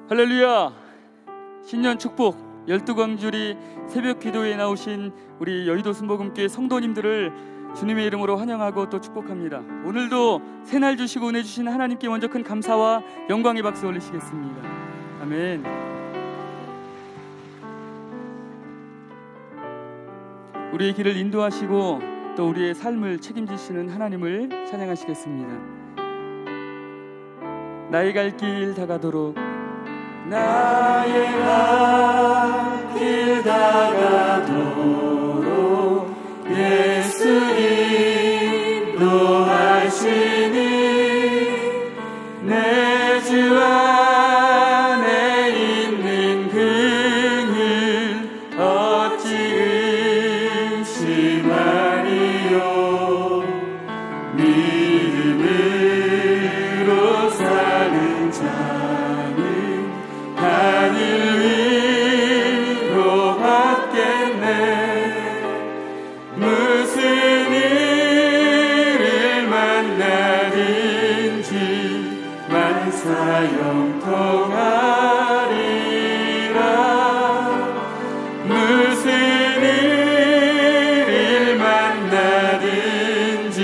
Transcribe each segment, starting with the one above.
할렐루야! 신년 축복 12광주리 새벽 기도에 나오신 우리 여의도 순복음교회 성도님들을 주님의 이름으로 환영하고 또 축복합니다. 오늘도 새날 주시고 은혜 주신 하나님께 먼저 큰 감사와 영광의 박수 올리시겠습니다. 아멘. 우리의 길을 인도하시고 또 우리의 삶을 책임지시는 하나님을 찬양하시겠습니다. 나의 갈 길 다가도록, 나의 갈 길 다가도록 예수 인도하시니 내 주 안에 있는 긍휼 어찌 의심하리요. 믿음으로 사는 자는 하늘 위로 받겠네. 무슨 일을 만나든지 만사 영통하리라. 무슨 일을 만나든지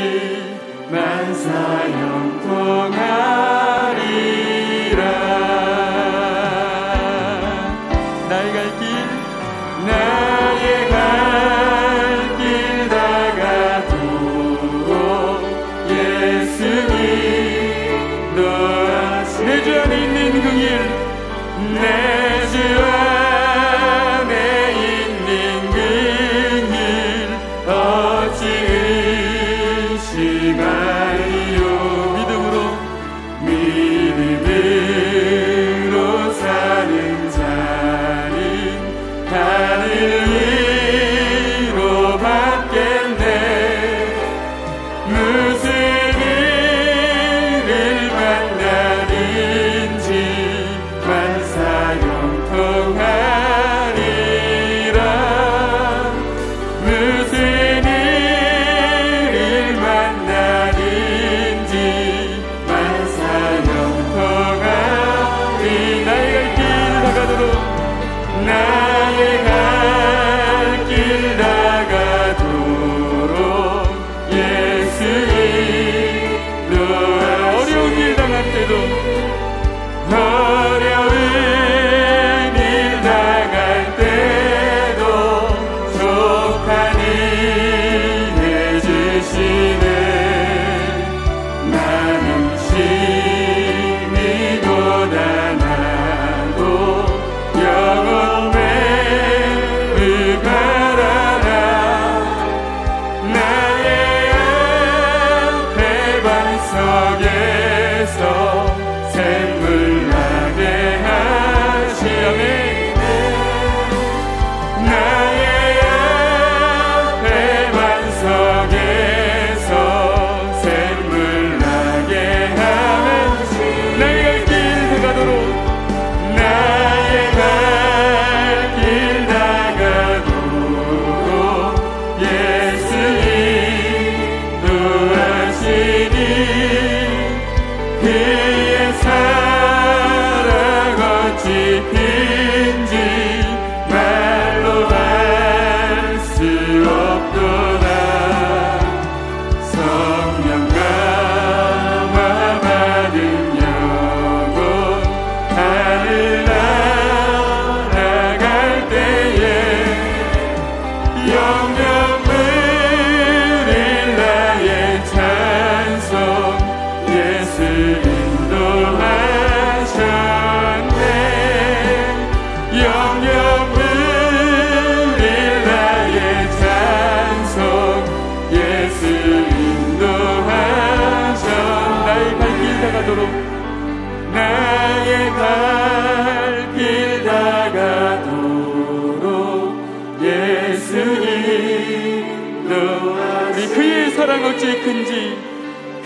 만사 영통하리라. 나의 갈 길, 나의 갈 길 다가도록 예수 인도하시니 내 주 안에 있는 긍휼, 내 주 안에 있는 긍휼 어찌 의심하리요. 믿음으로 사는 자는 하늘 위로 받겠네. 무슨 일을 만나든지 만사 영통하리라. 무슨 일을 만나든지 만사 영통하리. 나의 갈 길 다가도록, 나의 갈 길 다가도록 예수 인도하시니 어려운 일 당할 때도, 어려운 일 당할 때도 족하니 해주시네. 나는 심히 고단하고 영혼 매우 가라라. 나의 앞에 반석에서 샘물 나게 하시네. 나의 앞에 반석에서 샘물 나게 하시네. 나의 갈 길 다가도록, 나의 갈 길 다가도록 예수 인도하시니 그의 사랑 어찌 큰지 말로 할 수 없도다. 성령 감화 받은 영혼 하늘 날아갈 때에 영영 부를 나의 찬송 예수 인도하셨네. 영영 부를 나의 찬송 예수 인도하셨. 나의 갈 길 다가도록, 나의 갈 길 다가도록 예수 인도하시니 그의 사랑 어찌 큰지,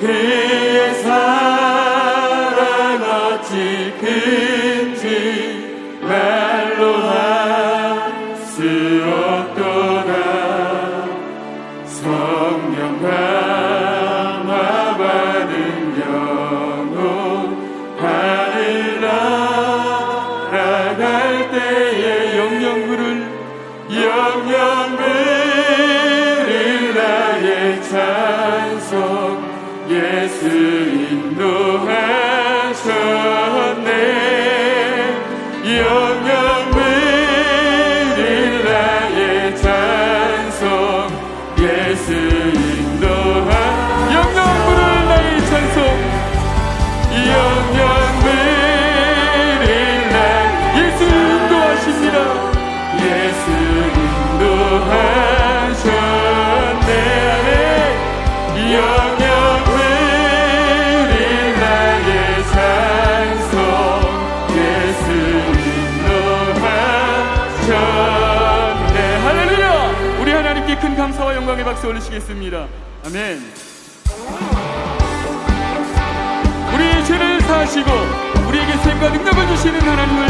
그의 사랑 어찌 큰지 말로 할 수 없도다. 성령 감화 받은 영혼 하늘 날 찬양의 박수 올리시겠습니다. 아멘. 우리의 죄를 사하시고 우리에게 샘과 능력을 주시는 하나님을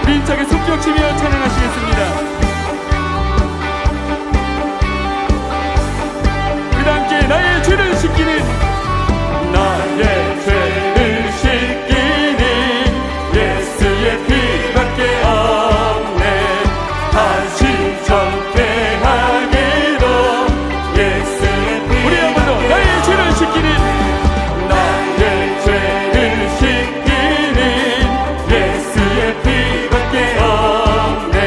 민차게 손뼉치며 찬양하시겠습니다. 그다 함께 나의 죄를 씻기는 나의 죄를 씻기는 예수의 피밖에 없네. 다시 정죄하기로 예수의 피. 우리 한 번 더 나의 죄를 씻기는 나의 죄를 씻기는 예수의 피밖에 없네.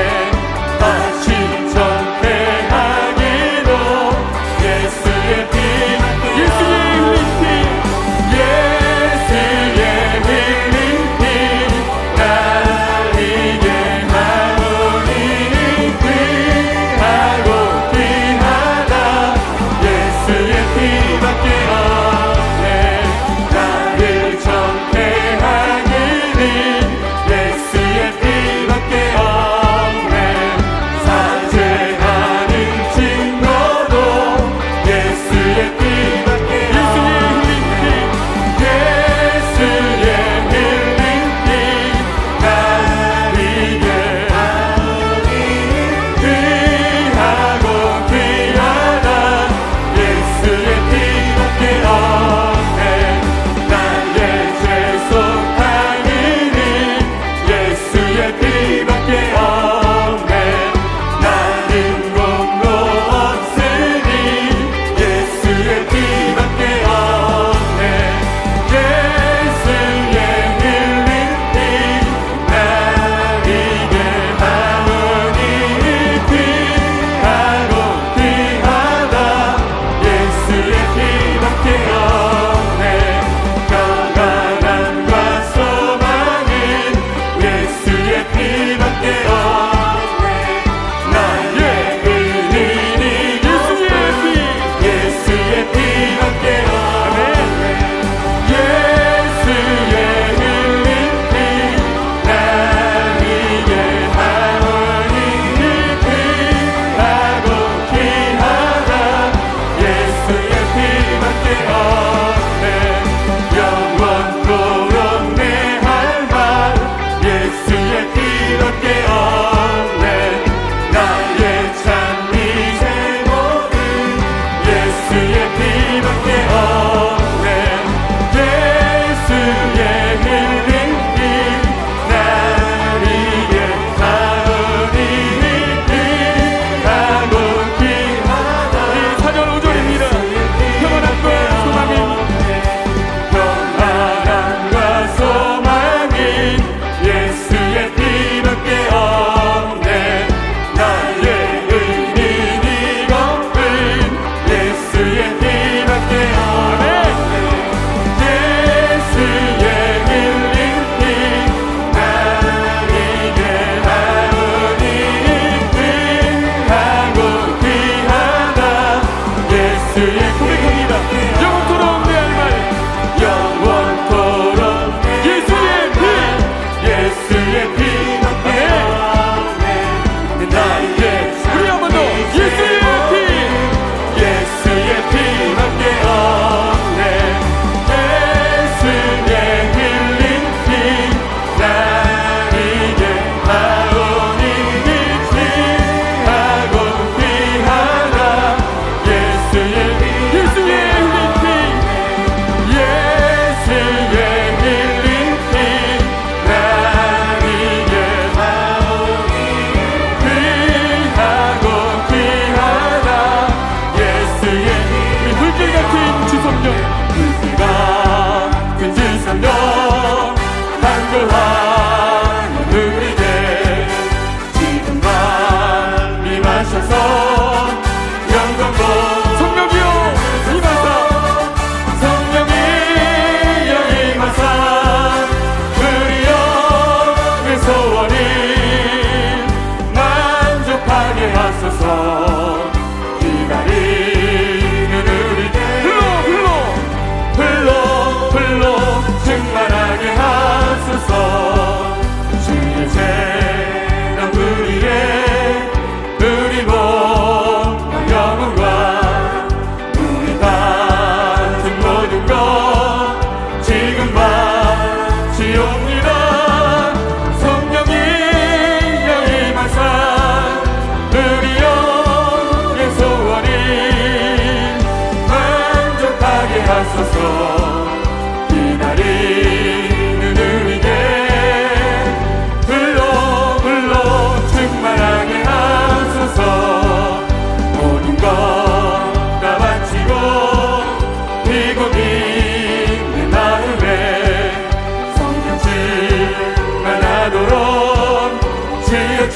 충만하도록 주여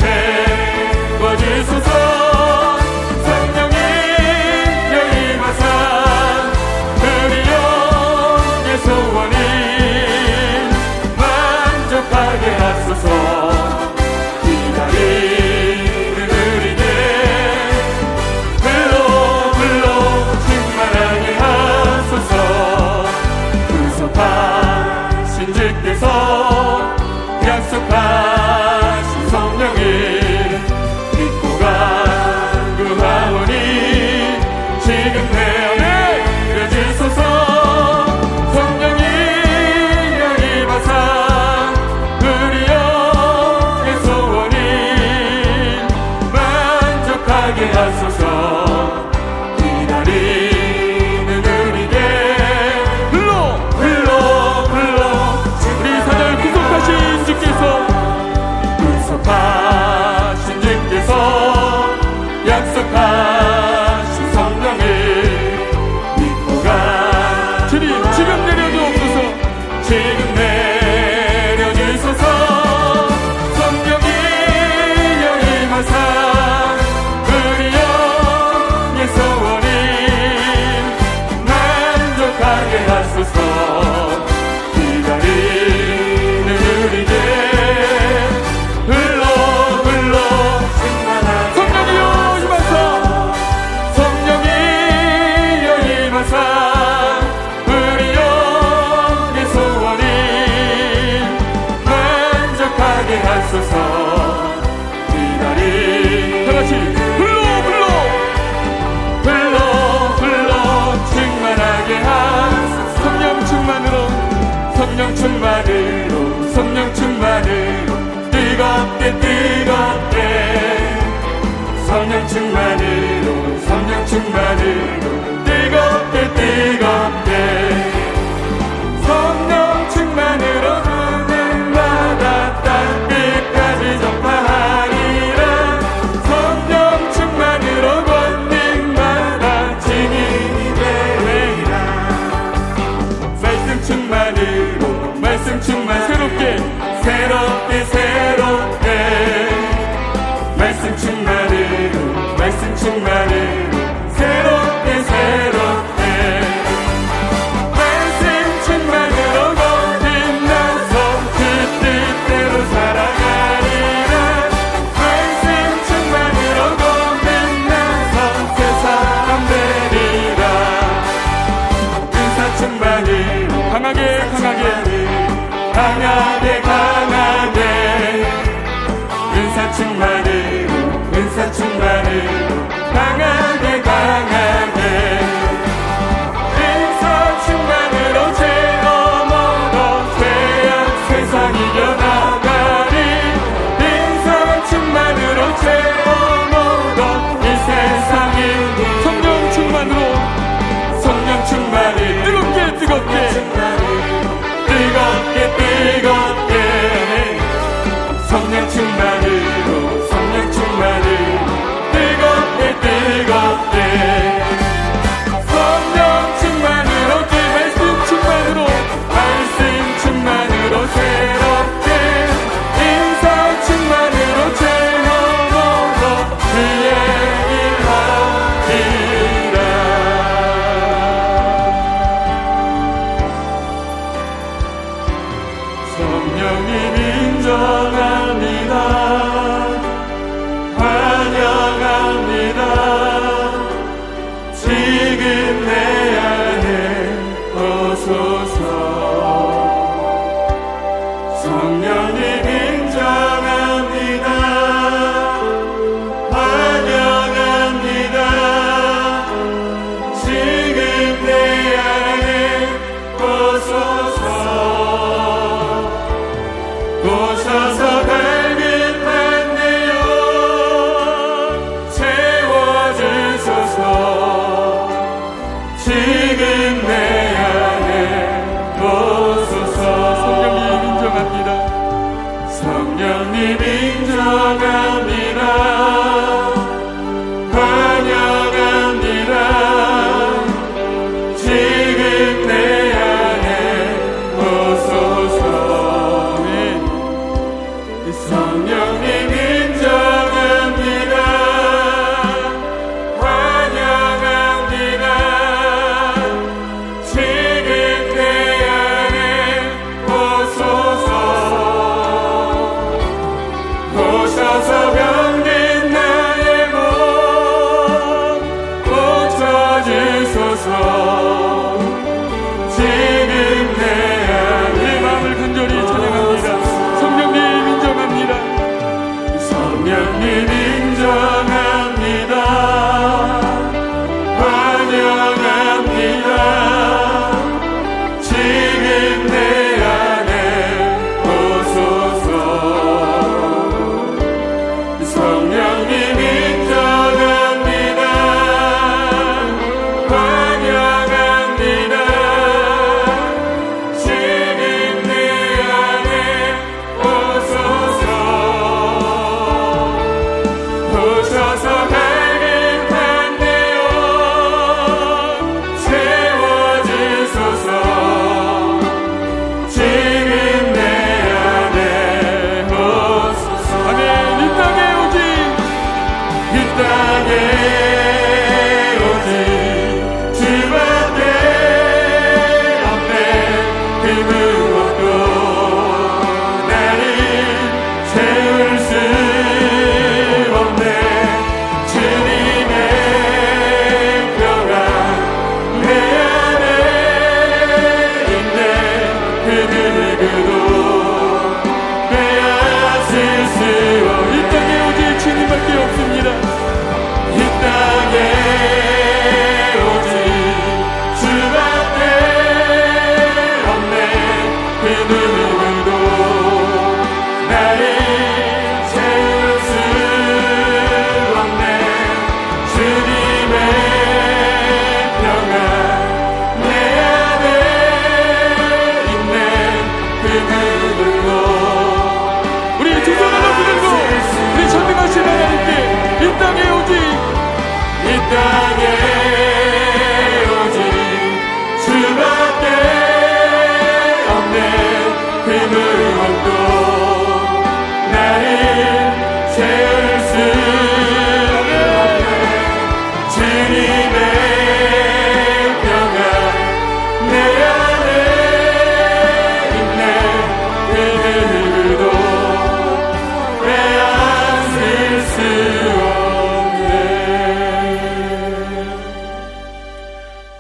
채워주소서. 성령이 여임하사 우리 영의 소원이 만족하게 하소서. 기다리는 우리에게 불러 충만하게 하소서. 구속하신 주께서 약속하신 성령이 믿고 간구하오니 지금 내려주소서. 성령이 여임하사 우리 영의 소원이 만족하게 하소서. 기다리는 우리에게 불러 우리 사절 구속하신 주께서 약속하신 성령을 믿고 가. 주님 지금 내려주옵소서. 지금 내려주소서. 성령이 여임하사 우리 영의 소원이 만족하게 하소서. 기다리는 우리에게 불러 우리 영의 소원이 만족하게 하소서. 기다리 다같이 불러 충만하게 하소서. 성령 충만으로 뜨겁게 성령 충만으로 뜨겁게 성령 충만으로 눈물마다 땅끝까지 전파하리라. 성령 충만으로 권능마다 증인이 되리라. 말씀 충만 새롭게 말씀 충만으로 새롭게 말씀 충만으로 거듭나서 그 뜻대로 살아가리라. 말씀 충만으로 거듭나서 새 사람 되리라. 은사 충만으로 강하게 은사 충만으로 강하게 은사 충만으로 죄어 먹어 죄악 세상 이겨나가리. 은사 충만으로 죄어 먹어 이 세상을 성령 충만으로 뜨겁게 성령 충만으로 뜨겁게 성령 충만으로 말씀 충만으로 새롭게 인사 충만으로 채워먹어 주의 일하리라. 성령님 인정합니다. 환영합니다. 지금 내 안에 오소서. 성령님 인정합니다. 환영합니다. 지금 내 안에 오소서. 오셔서 발밑한 내 영 채워주소서. 지금 내 안에 오소서. 성령님 인정합니다.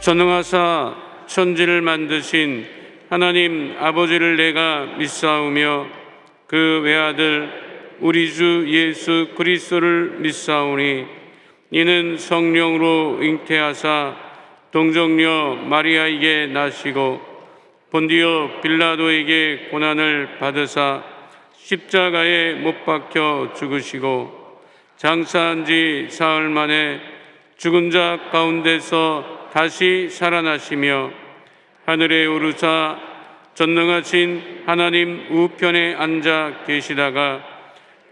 전능하사 천지를 만드신 하나님 아버지를 내가 믿사오며 그 외아들 우리 주 예수 그리스도를 믿사오니 이는 성령으로 잉태하사 동정녀 마리아에게 나시고 본디오 빌라도에게 고난을 받으사 십자가에 못 박혀 죽으시고 장사한 지 사흘 만에 죽은 자 가운데서 다시 살아나시며 하늘에 오르사 전능하신 하나님 우편에 앉아 계시다가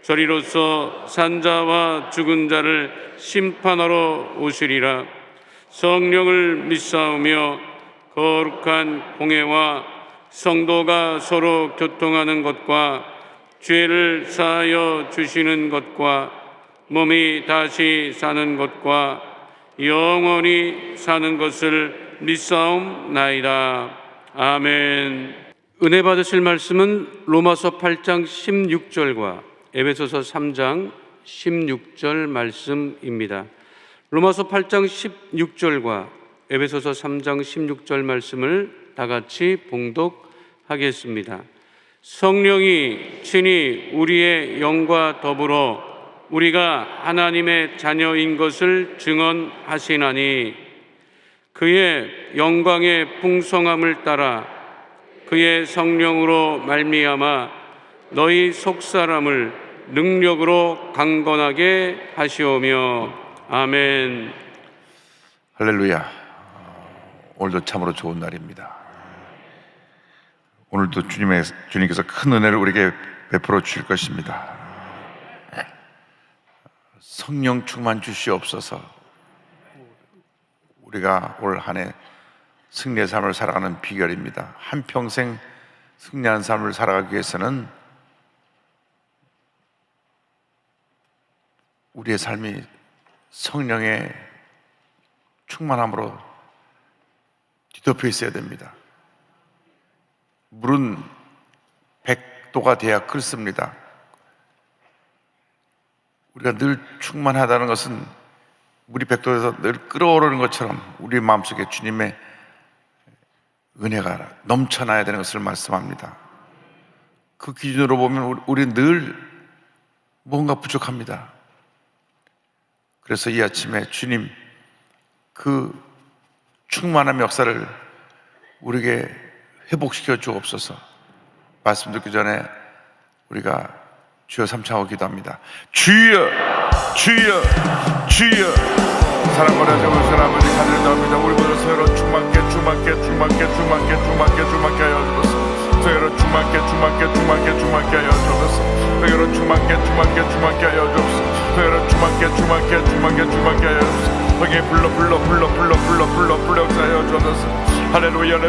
저리로서 산자와 죽은 자를 심판하러 오시리라. 성령을 믿사오며 거룩한 공회와 성도가 서로 교통하는 것과 죄를 사하여 주시는 것과 몸이 다시 사는 것과 영원히 사는 것을 믿사옵나이다. 아멘. 은혜 받으실 말씀은 로마서 8장 16절과 에베소서 3장 16절 말씀입니다. 로마서 8장 16절과 에베소서 3장 16절 말씀을 다 같이 봉독하겠습니다. 성령이 친히 우리의 영과 더불어 우리가 하나님의 자녀인 것을 증언하시나니 그의 영광의 풍성함을 따라 그의 성령으로 말미암아 너희 속사람을 능력으로 강건하게 하시오며. 아멘. 할렐루야. 오늘도 참으로 좋은 날입니다. 오늘도 주님께서 큰 은혜를 우리에게 베풀어 주실 것입니다. 성령 충만 주시옵소서. 우리가 올 한 해 승리의 삶을 살아가는 비결입니다. 한평생 승리하는 삶을 살아가기 위해서는 우리의 삶이 성령의 충만함으로 뒤덮여 있어야 됩니다. 물은 100도가 돼야 끓습니다. 우리가 늘 충만하다는 것은 물이 100도에서 늘 끓어오르는 것처럼 우리 마음속에 주님의 은혜가 넘쳐나야 되는 것을 말씀합니다. 그 기준으로 보면 우리는 늘 뭔가 부족합니다. 그래서 이 아침에 주님 그 충만한 역사를 우리에게 회복시켜 주옵소서. 말씀 듣기 전에 우리가 주여 삼창하고 기도합니다. 주여 주여 주여. 사랑받아 주옵소서. 아버지 간절합니다. 우리보다 서로 충만케 하여 주옵소서. 서로 충만케 하여 주옵소서. 서로 충만케 하여 주옵소서. 서로 충만케 하여 주옵소서. 거기에 불러 역사하여 주옵소서. 할렐루야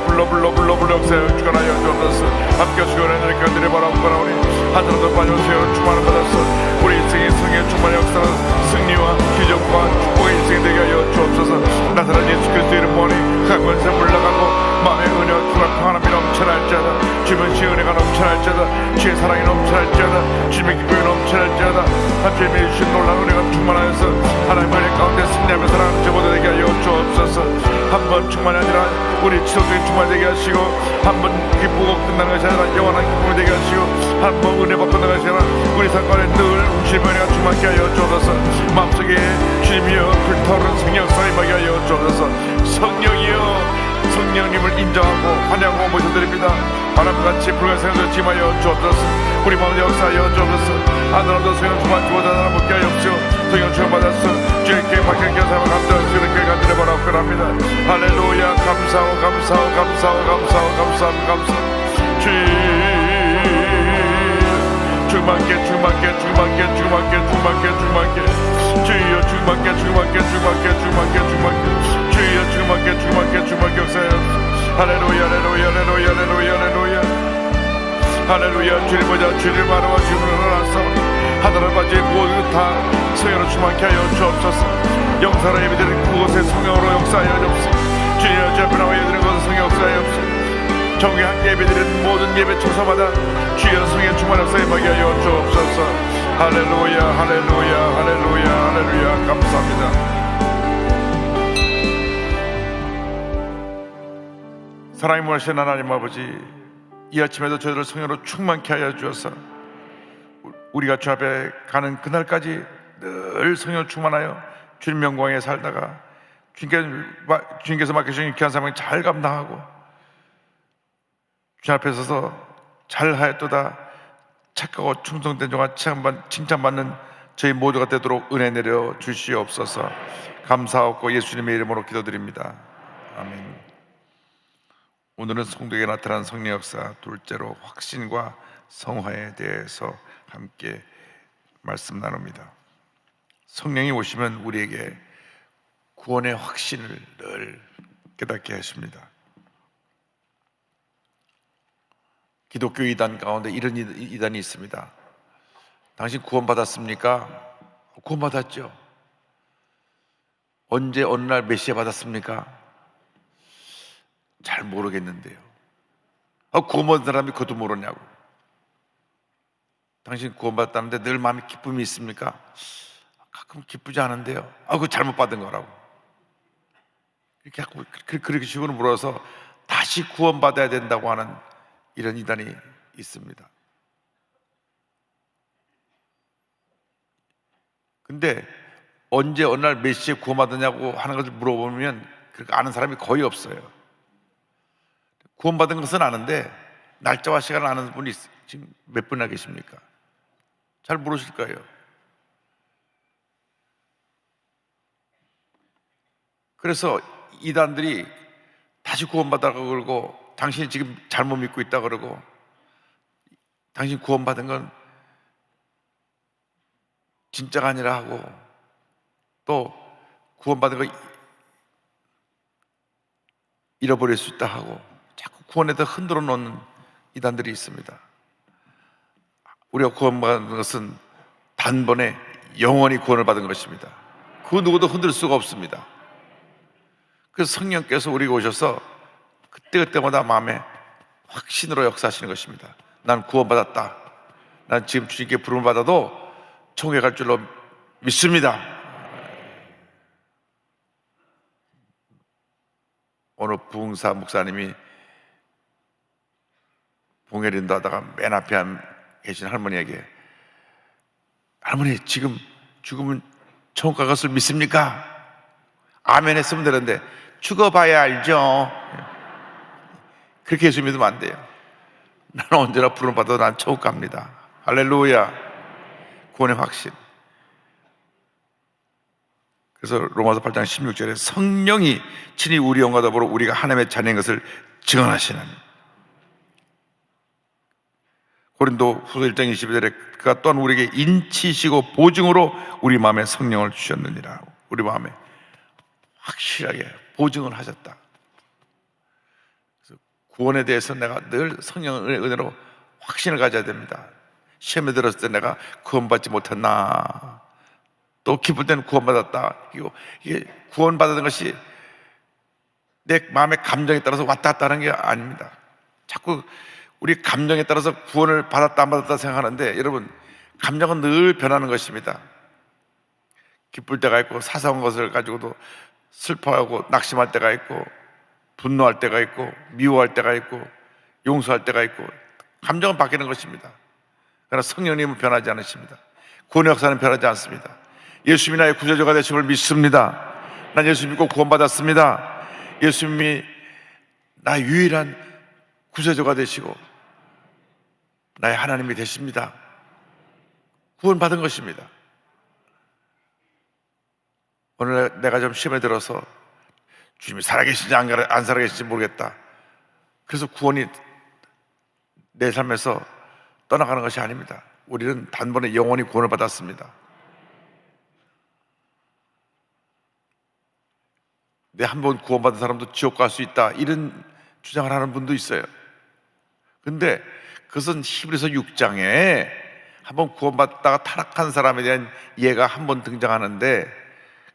불러 역사하여 주관하여 주옵소서. 함께 수고하는 일꾼들이 바라보니 하늘도 빠져세요 충만을 받았어. 우리 인생의 승리의 충만의 역사는 승리와 기적과 축복의 인생이 되게 하여 주옵소서. 나사렛 예수 그리스도 이름 보니 강권세 물러가고 마음의 은혜와 주가 평안함이 넘쳐날지어다. 주변 시의 은혜가 넘쳐날지어다. 주의 사랑이 넘쳐날지어다. 주님의 기쁨이 넘쳐날지어다. 하나님이 주신 놀라운 은혜가 충만하여서 하나님의 은혜 가운데 승리하며 살아가는 저보다 되게 하여 주옵소서. 한 번 충만이 아니라 우리 지속적인 충만이 되게 하시고, 한 번 기쁘고 끝나는 것이 아니라 영원한 기쁨이 되게 하시고, 한 번 은혜 받고 나가는 것이 아니라 우리 삶가운데 늘 주님의 은혜가 충만케 하여 주옵소서. 마음속에 주님이여 불타오르는 성령 역사를 임하게 하여 주옵소서. 성령이여 성령님을 인정하고 환영하고 모셔드립니다. 바람같이 붉은 생각을 지마여 주옵소서. 우리 마음에 역사하여 주옵소서. 하늘도 성령 충만 주보다 하나 먹게 하여 주옵소서. 성령 충만받았어 주님께 맡겨진 사람을 감사하시는 그 간절히 바라옵고 합니다. 할렐루야. 감사하고 주 충만케 주여 충만케 역사하여 할렐루야. 주님 보자 주님 바라와 주님을 알았사오니 하늘을 바지에 모두 다 성령으로 충만케 하여 주옵소서. 영사로 예배드리는 그곳에 성령으로 역사하여 주옵소서. 주님 제 앞에 나와 예배드리는 곳에 성령 역사하여 주옵소서. 정기 함께 예배드리는 모든 예배 초소마다 주여 성령 충만 역사에 임하게 하여 주옵소서. 할렐루야. 감사합니다. 사랑이 무하신 하나님 아버지, 이 아침에도 저희를 성령으로 충만케 하여 주어서 우리가 주 앞에 가는 그날까지 늘 성령 충만하여 주님 영광에 살다가 주님께서 맡겨주신 귀한 사명을 잘 감당하고 주님 앞에 서서 잘하였도다 착하고 충성된 종아 칭찬받는 저희 모두가 되도록 은혜 내려 주시옵소서. 감사하고 예수님의 이름으로 기도드립니다. 아멘. 오늘은 성도에게 나타난 성령 역사, 둘째로 확신과 성화에 대해서 함께 말씀 나눕니다. 성령이 오시면 우리에게 구원의 확신을 늘 깨닫게 하십니다. 기독교 이단 가운데 이런 이단이 있습니다. 당신 구원받았습니까? 구원받았죠. 언제 어느 날 메시아 받았습니까? 잘 모르겠는데요. 구원받은 사람이 그것도 모르냐고. 당신 구원받았다는데 늘 마음에 기쁨이 있습니까? 가끔 기쁘지 않은데요. 그거 잘못 받은 거라고. 그렇게 식으로 물어서 다시 구원받아야 된다고 하는 이런 이단이 있습니다. 근데 언제 어느 날 몇 시에 구원받았냐고 하는 것을 물어보면 그렇게 아는 사람이 거의 없어요. 구원받은 것은 아는데 날짜와 시간을 아는 분이 지금 몇 분이나 계십니까? 잘 모르실 거예요. 그래서 이단들이 다시 구원받았다고 그러고 당신이 지금 잘못 믿고 있다 그러고 당신 구원받은 건 진짜가 아니라 하고 또 구원받은 거 잃어버릴 수 있다 하고 자꾸 구원에다 흔들어 놓는 이단들이 있습니다. 우리가 구원받은 것은 단번에 영원히 구원을 받은 것입니다. 그 누구도 흔들 수가 없습니다. 그래서 성령께서 우리에게 오셔서 그때그때마다 마음에 확신으로 역사하시는 것입니다. 난 구원받았다. 난 지금 주님께 부름을 받아도 천국에 갈 줄로 믿습니다. 어느 부흥사 목사님이 봉해린도 하다가 맨 앞에 계신 할머니에게 할머니 지금 죽으면 천국 갈 것을 믿습니까? 아멘 했으면 되는데 죽어봐야 알죠. 그렇게 예수 믿으면 안 돼요. 나는 언제나 부름 받아도 난 천국 갑니다. 할렐루야. 구원의 확신. 그래서 로마서 8장 16절에 성령이 친히 우리 영과 더불어 우리가 하나님의 자녀인 것을 증언하시는, 고린도 후서 1장 22절에 그가 또한 우리에게 인치시고 보증으로 우리 마음에 성령을 주셨느니라. 우리 마음에 확실하게 보증을 하셨다. 그래서 구원에 대해서 내가 늘 성령의 은혜로 확신을 가져야 됩니다. 시험에 들었을 때 내가 구원받지 못했나, 또 기쁠 때는 구원받았다. 이게 구원받는 것이 내 마음의 감정에 따라서 왔다 갔다 하는 게 아닙니다. 자꾸 우리 감정에 따라서 구원을 받았다 안 받았다 생각하는데, 여러분 감정은 늘 변하는 것입니다. 기쁠 때가 있고 사소한 것을 가지고도 슬퍼하고 낙심할 때가 있고 분노할 때가 있고 미워할 때가 있고 용서할 때가 있고 감정은 바뀌는 것입니다. 그러나 성령님은 변하지 않으십니다. 구원의 역사는 변하지 않습니다. 예수님이 나의 구세주가 되심을 믿습니다. 난 예수 믿고 구원받았습니다. 예수님이 나의 유일한 구세주가 되시고 나의 하나님이 되십니다. 구원받은 것입니다. 오늘 내가 좀 시험에 들어서 주님이 살아계신지 안 살아계신지 모르겠다. 그래서 구원이 내 삶에서 떠나가는 것이 아닙니다. 우리는 단번에 영원히 구원을 받았습니다. 내 한 번 구원받은 사람도 지옥 갈 수 있다, 이런 주장을 하는 분도 있어요. 근데 그것은 히브리서 6장에 한번 구원받다가 타락한 사람에 대한 예가 한 번 등장하는데,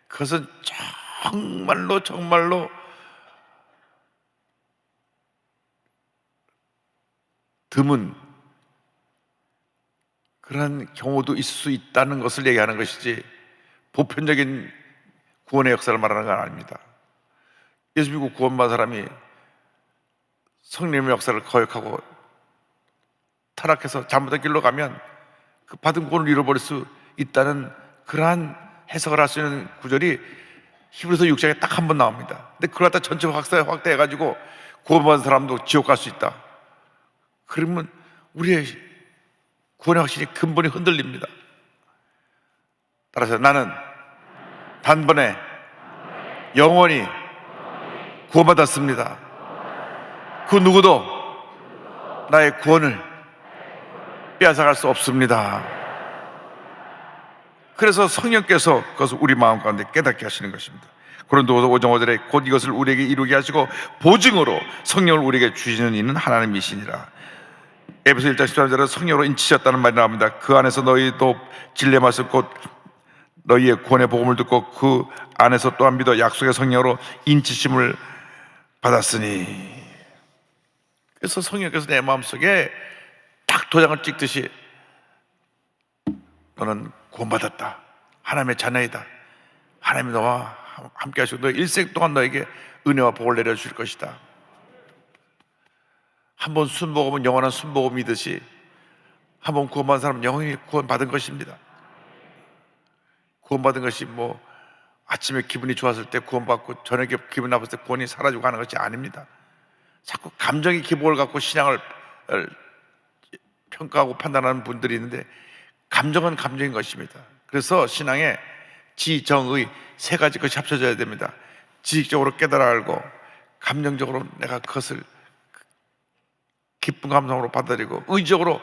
그것은 정말로 드문 그런 경우도 있을 수 있다는 것을 얘기하는 것이지 보편적인 구원의 역사를 말하는 건 아닙니다. 예수 믿고 구원받은 사람이 성령의 역사를 거역하고 타락해서 잘못된 길로 가면 그 받은 구원을 잃어버릴 수 있다는 그러한 해석을 할 수 있는 구절이 히브리서 6장에 딱 한 번 나옵니다. 근데 그걸 갖다 전체 확대해가지고 구원받은 사람도 지옥 갈 수 있다. 그러면 우리의 구원의 확신이 근본이 흔들립니다. 따라서 나는 단번에 영원히 구원받았습니다. 그 누구도 나의 구원을 빼앗아갈 수 없습니다. 그래서 성령께서 그것을 우리 마음 가운데 깨닫게 하시는 것입니다. 고린도후서 5장 5절에 곧 이것을 우리에게 이루게 하시고 보증으로 성령을 우리에게 주시는 이는 하나님이시니라. 에베소 1장 13절에 성령으로 인치셨다는 말이 나옵니다. 그 안에서 너희도 진리마스 곧 너희의 구원의 복음을 듣고 그 안에서 또한 믿어 약속의 성령으로 인치심을 받았으니. 그래서 성령께서 내 마음속에 딱 도장을 찍듯이 너는 구원받았다, 하나님의 자녀이다, 하나님이 너와 함께 하시고 너의 일생 동안 너에게 은혜와 복을 내려주실 것이다. 한번 순복음은 영원한 순복음이듯이 한번 구원받은 사람은 영원히 구원받은 것입니다. 구원받은 것이 뭐 아침에 기분이 좋았을 때 구원받고 저녁에 기분 나빴을 때 구원이 사라지고 하는 것이 아닙니다. 자꾸 감정의 기복을 갖고 신앙을 평가하고 판단하는 분들이 있는데 감정은 감정인 것입니다. 그래서 신앙에 지, 정, 의 세 가지 것이 합쳐져야 됩니다. 지식적으로 깨달아 알고 감정적으로 내가 그것을 기쁜 감성으로 받아들이고 의적으로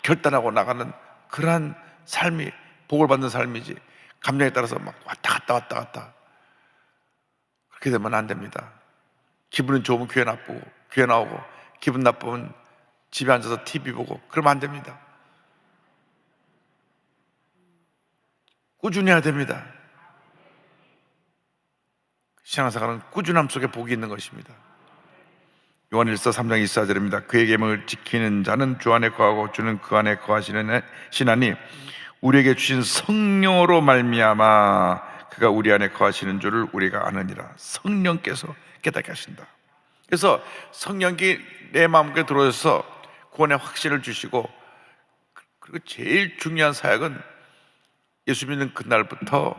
결단하고 나가는 그러한 삶이 복을 받는 삶이지, 감정에 따라서 막 왔다 갔다 그렇게 되면 안 됩니다. 기분은 좋으면 교회 나오고 기분 나쁘면 집에 앉아서 TV 보고 그러면 안 됩니다. 꾸준히 해야 됩니다. 신앙생활은 꾸준함 속에 복이 있는 것입니다. 요한일서 3장 24절입니다. 그의 계명을 지키는 자는 주 안에 거하고 주는 그 안에 거하시는 시나니 우리에게 주신 성령으로 말미암아 그가 우리 안에 거하시는 줄을 우리가 아느니라. 성령께서 깨닫게 하신다. 그래서 성령이 내 마음에 들어오셔서 구원의 확신을 주시고, 그리고 제일 중요한 사역은 예수 믿는 그날부터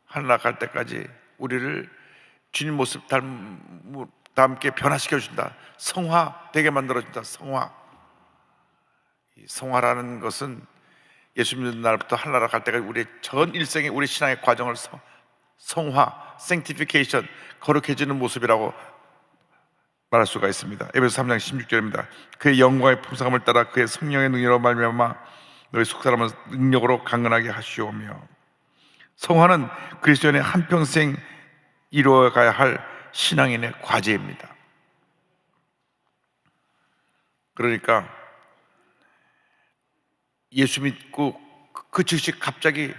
하늘나라 갈 때까지 우리를 주님 모습 닮게 변화시켜 준다. 성화되게 만들어 준다. 이 성화라는 것은 예수 믿는 날부터 하늘나라 갈 때까지 우리의 전 일생의 우리 신앙의 과정을 성화, sanctification, 거룩해지는 모습이라고 말할 수가 있습니다. 에베소 3장 16절입니다. 그의 영광의 풍성함을 따라 그의 성령의 능력으로 말미암아 너희 속사람은 능력으로 강건하게 하시오며. 성화는 그리스도인의 한평생 이루어가야 할 신앙인의 과제입니다. 그러니까 예수 믿고 그 즉시 갑자기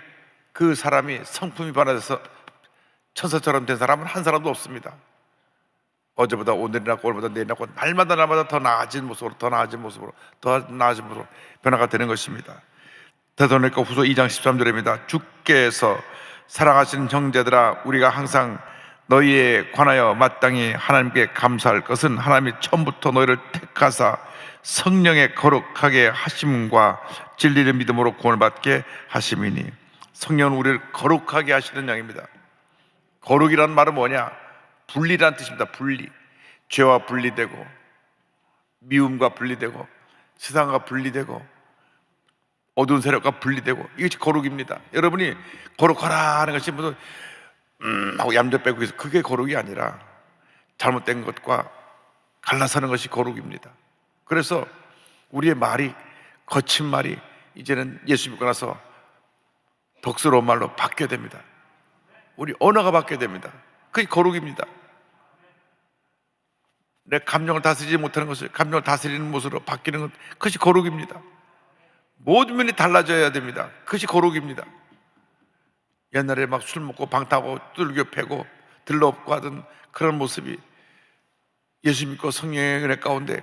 그 사람이 성품이 변화돼서 천사처럼 된 사람은 한 사람도 없습니다. 어제보다 오늘이나 오늘보다 내일이나 날마다 더 나아진 모습으로 변화가 되는 것입니다. 데살로니가 후서 2장 13절입니다. 주께서 사랑하시는 형제들아, 우리가 항상 너희에 관하여 마땅히 하나님께 감사할 것은 하나님이 처음부터 너희를 택하사 성령의 거룩하게 하심과 진리의 믿음으로 구원을 받게 하심이니. 성령은 우리를 거룩하게 하시는 영입니다. 거룩이란 말은 뭐냐? 분리란 뜻입니다. 분리. 죄와 분리되고 미움과 분리되고 세상과 분리되고 어두운 세력과 분리되고, 이것이 거룩입니다. 여러분이 거룩하라 하는 것이 무슨 하고 얌전 빼고 있어, 그게 거룩이 아니라 잘못된 것과 갈라서는 것이 거룩입니다. 그래서 우리의 말이, 거친 말이 이제는 예수 믿고 나서 덕스러운 말로 바뀌어야 됩니다. 우리 언어가 바뀌어야 됩니다. 그게 거룩입니다. 내 감정을 다스리지 못하는 것을 감정을 다스리는 모습으로 바뀌는 것, 그것이 거룩입니다. 모든 면이 달라져야 됩니다. 그것이 거룩입니다. 옛날에 막 술 먹고 방탕하고 뚫겨 패고 들러엎고 하던 그런 모습이 예수 믿고 성령의 은혜 가운데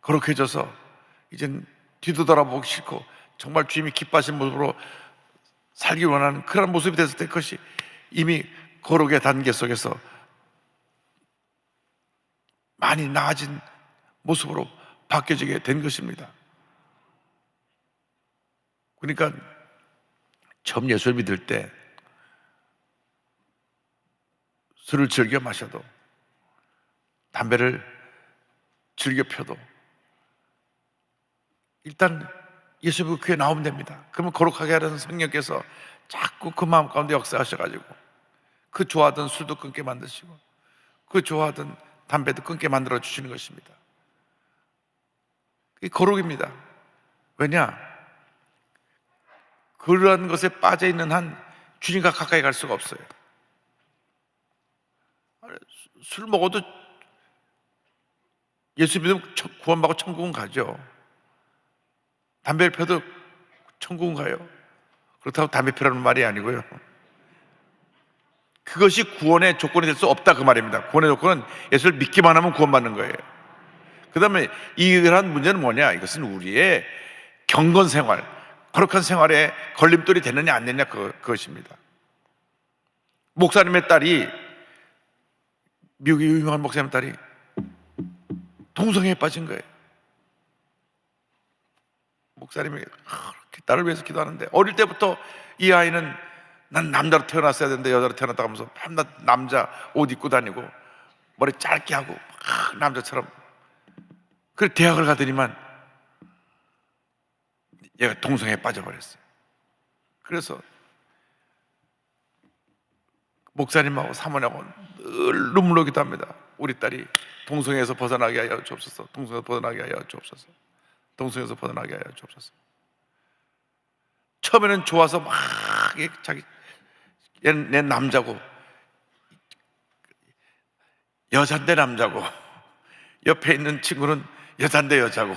거룩해져서 이젠 뒤도 돌아보기 싫고 정말 주님이 기뻐하신 모습으로 살기 원하는 그런 모습이 됐을 때, 그것이 이미 거룩의 단계 속에서 많이 나아진 모습으로 바뀌어지게 된 것입니다. 그러니까 처음 예수를 믿을 때 술을 즐겨 마셔도, 담배를 즐겨 펴도 일단 예수 믿고 교회 나오면 됩니다. 그러면 거룩하게 하려는 성령께서 자꾸 그 마음 가운데 역사하셔가지고 그 좋아하던 술도 끊게 만드시고 그 좋아하던 담배도 끊게 만들어 주시는 것입니다. 그게 거룩입니다. 왜냐? 그러한 것에 빠져 있는 한 주님과 가까이 갈 수가 없어요. 술 먹어도 예수 믿으면 구원받고 천국은 가죠. 담배를 펴도 천국은 가요. 그렇다고 담배 피라는 말이 아니고요. 그것이 구원의 조건이 될 수 없다 그 말입니다. 구원의 조건은 예수를 믿기만 하면 구원받는 거예요. 그 다음에 이러한 문제는 뭐냐? 이것은 우리의 경건 생활, 거룩한 생활에 걸림돌이 되느냐 안 되느냐 그것입니다. 목사님의 딸이, 미국의 유명한 목사님 딸이 동성애에 빠진 거예요. 목사님이 그렇게 딸을 위해서 기도하는데, 어릴 때부터 이 아이는 난 남자로 태어났어야 되는데 여자로 태어났다 하면서 밤낮 남자 옷 입고 다니고 머리 짧게 하고 남자처럼. 그래서 대학을 가더니만 얘가 동성애에 빠져버렸어요. 그래서 목사님하고 사모님하고 늘 눈물로 기도합니다. 우리 딸이 동성애에서 벗어나게 하여 주옵소서. 동성애에서 벗어나게 하여 주옵소서. 동성애에서 벗어나게 하여 주옵소서. 처음에는 좋아서 막 자기 얘 남자고, 여잔데 남자고, 옆에 있는 친구는 여잔데 여자고,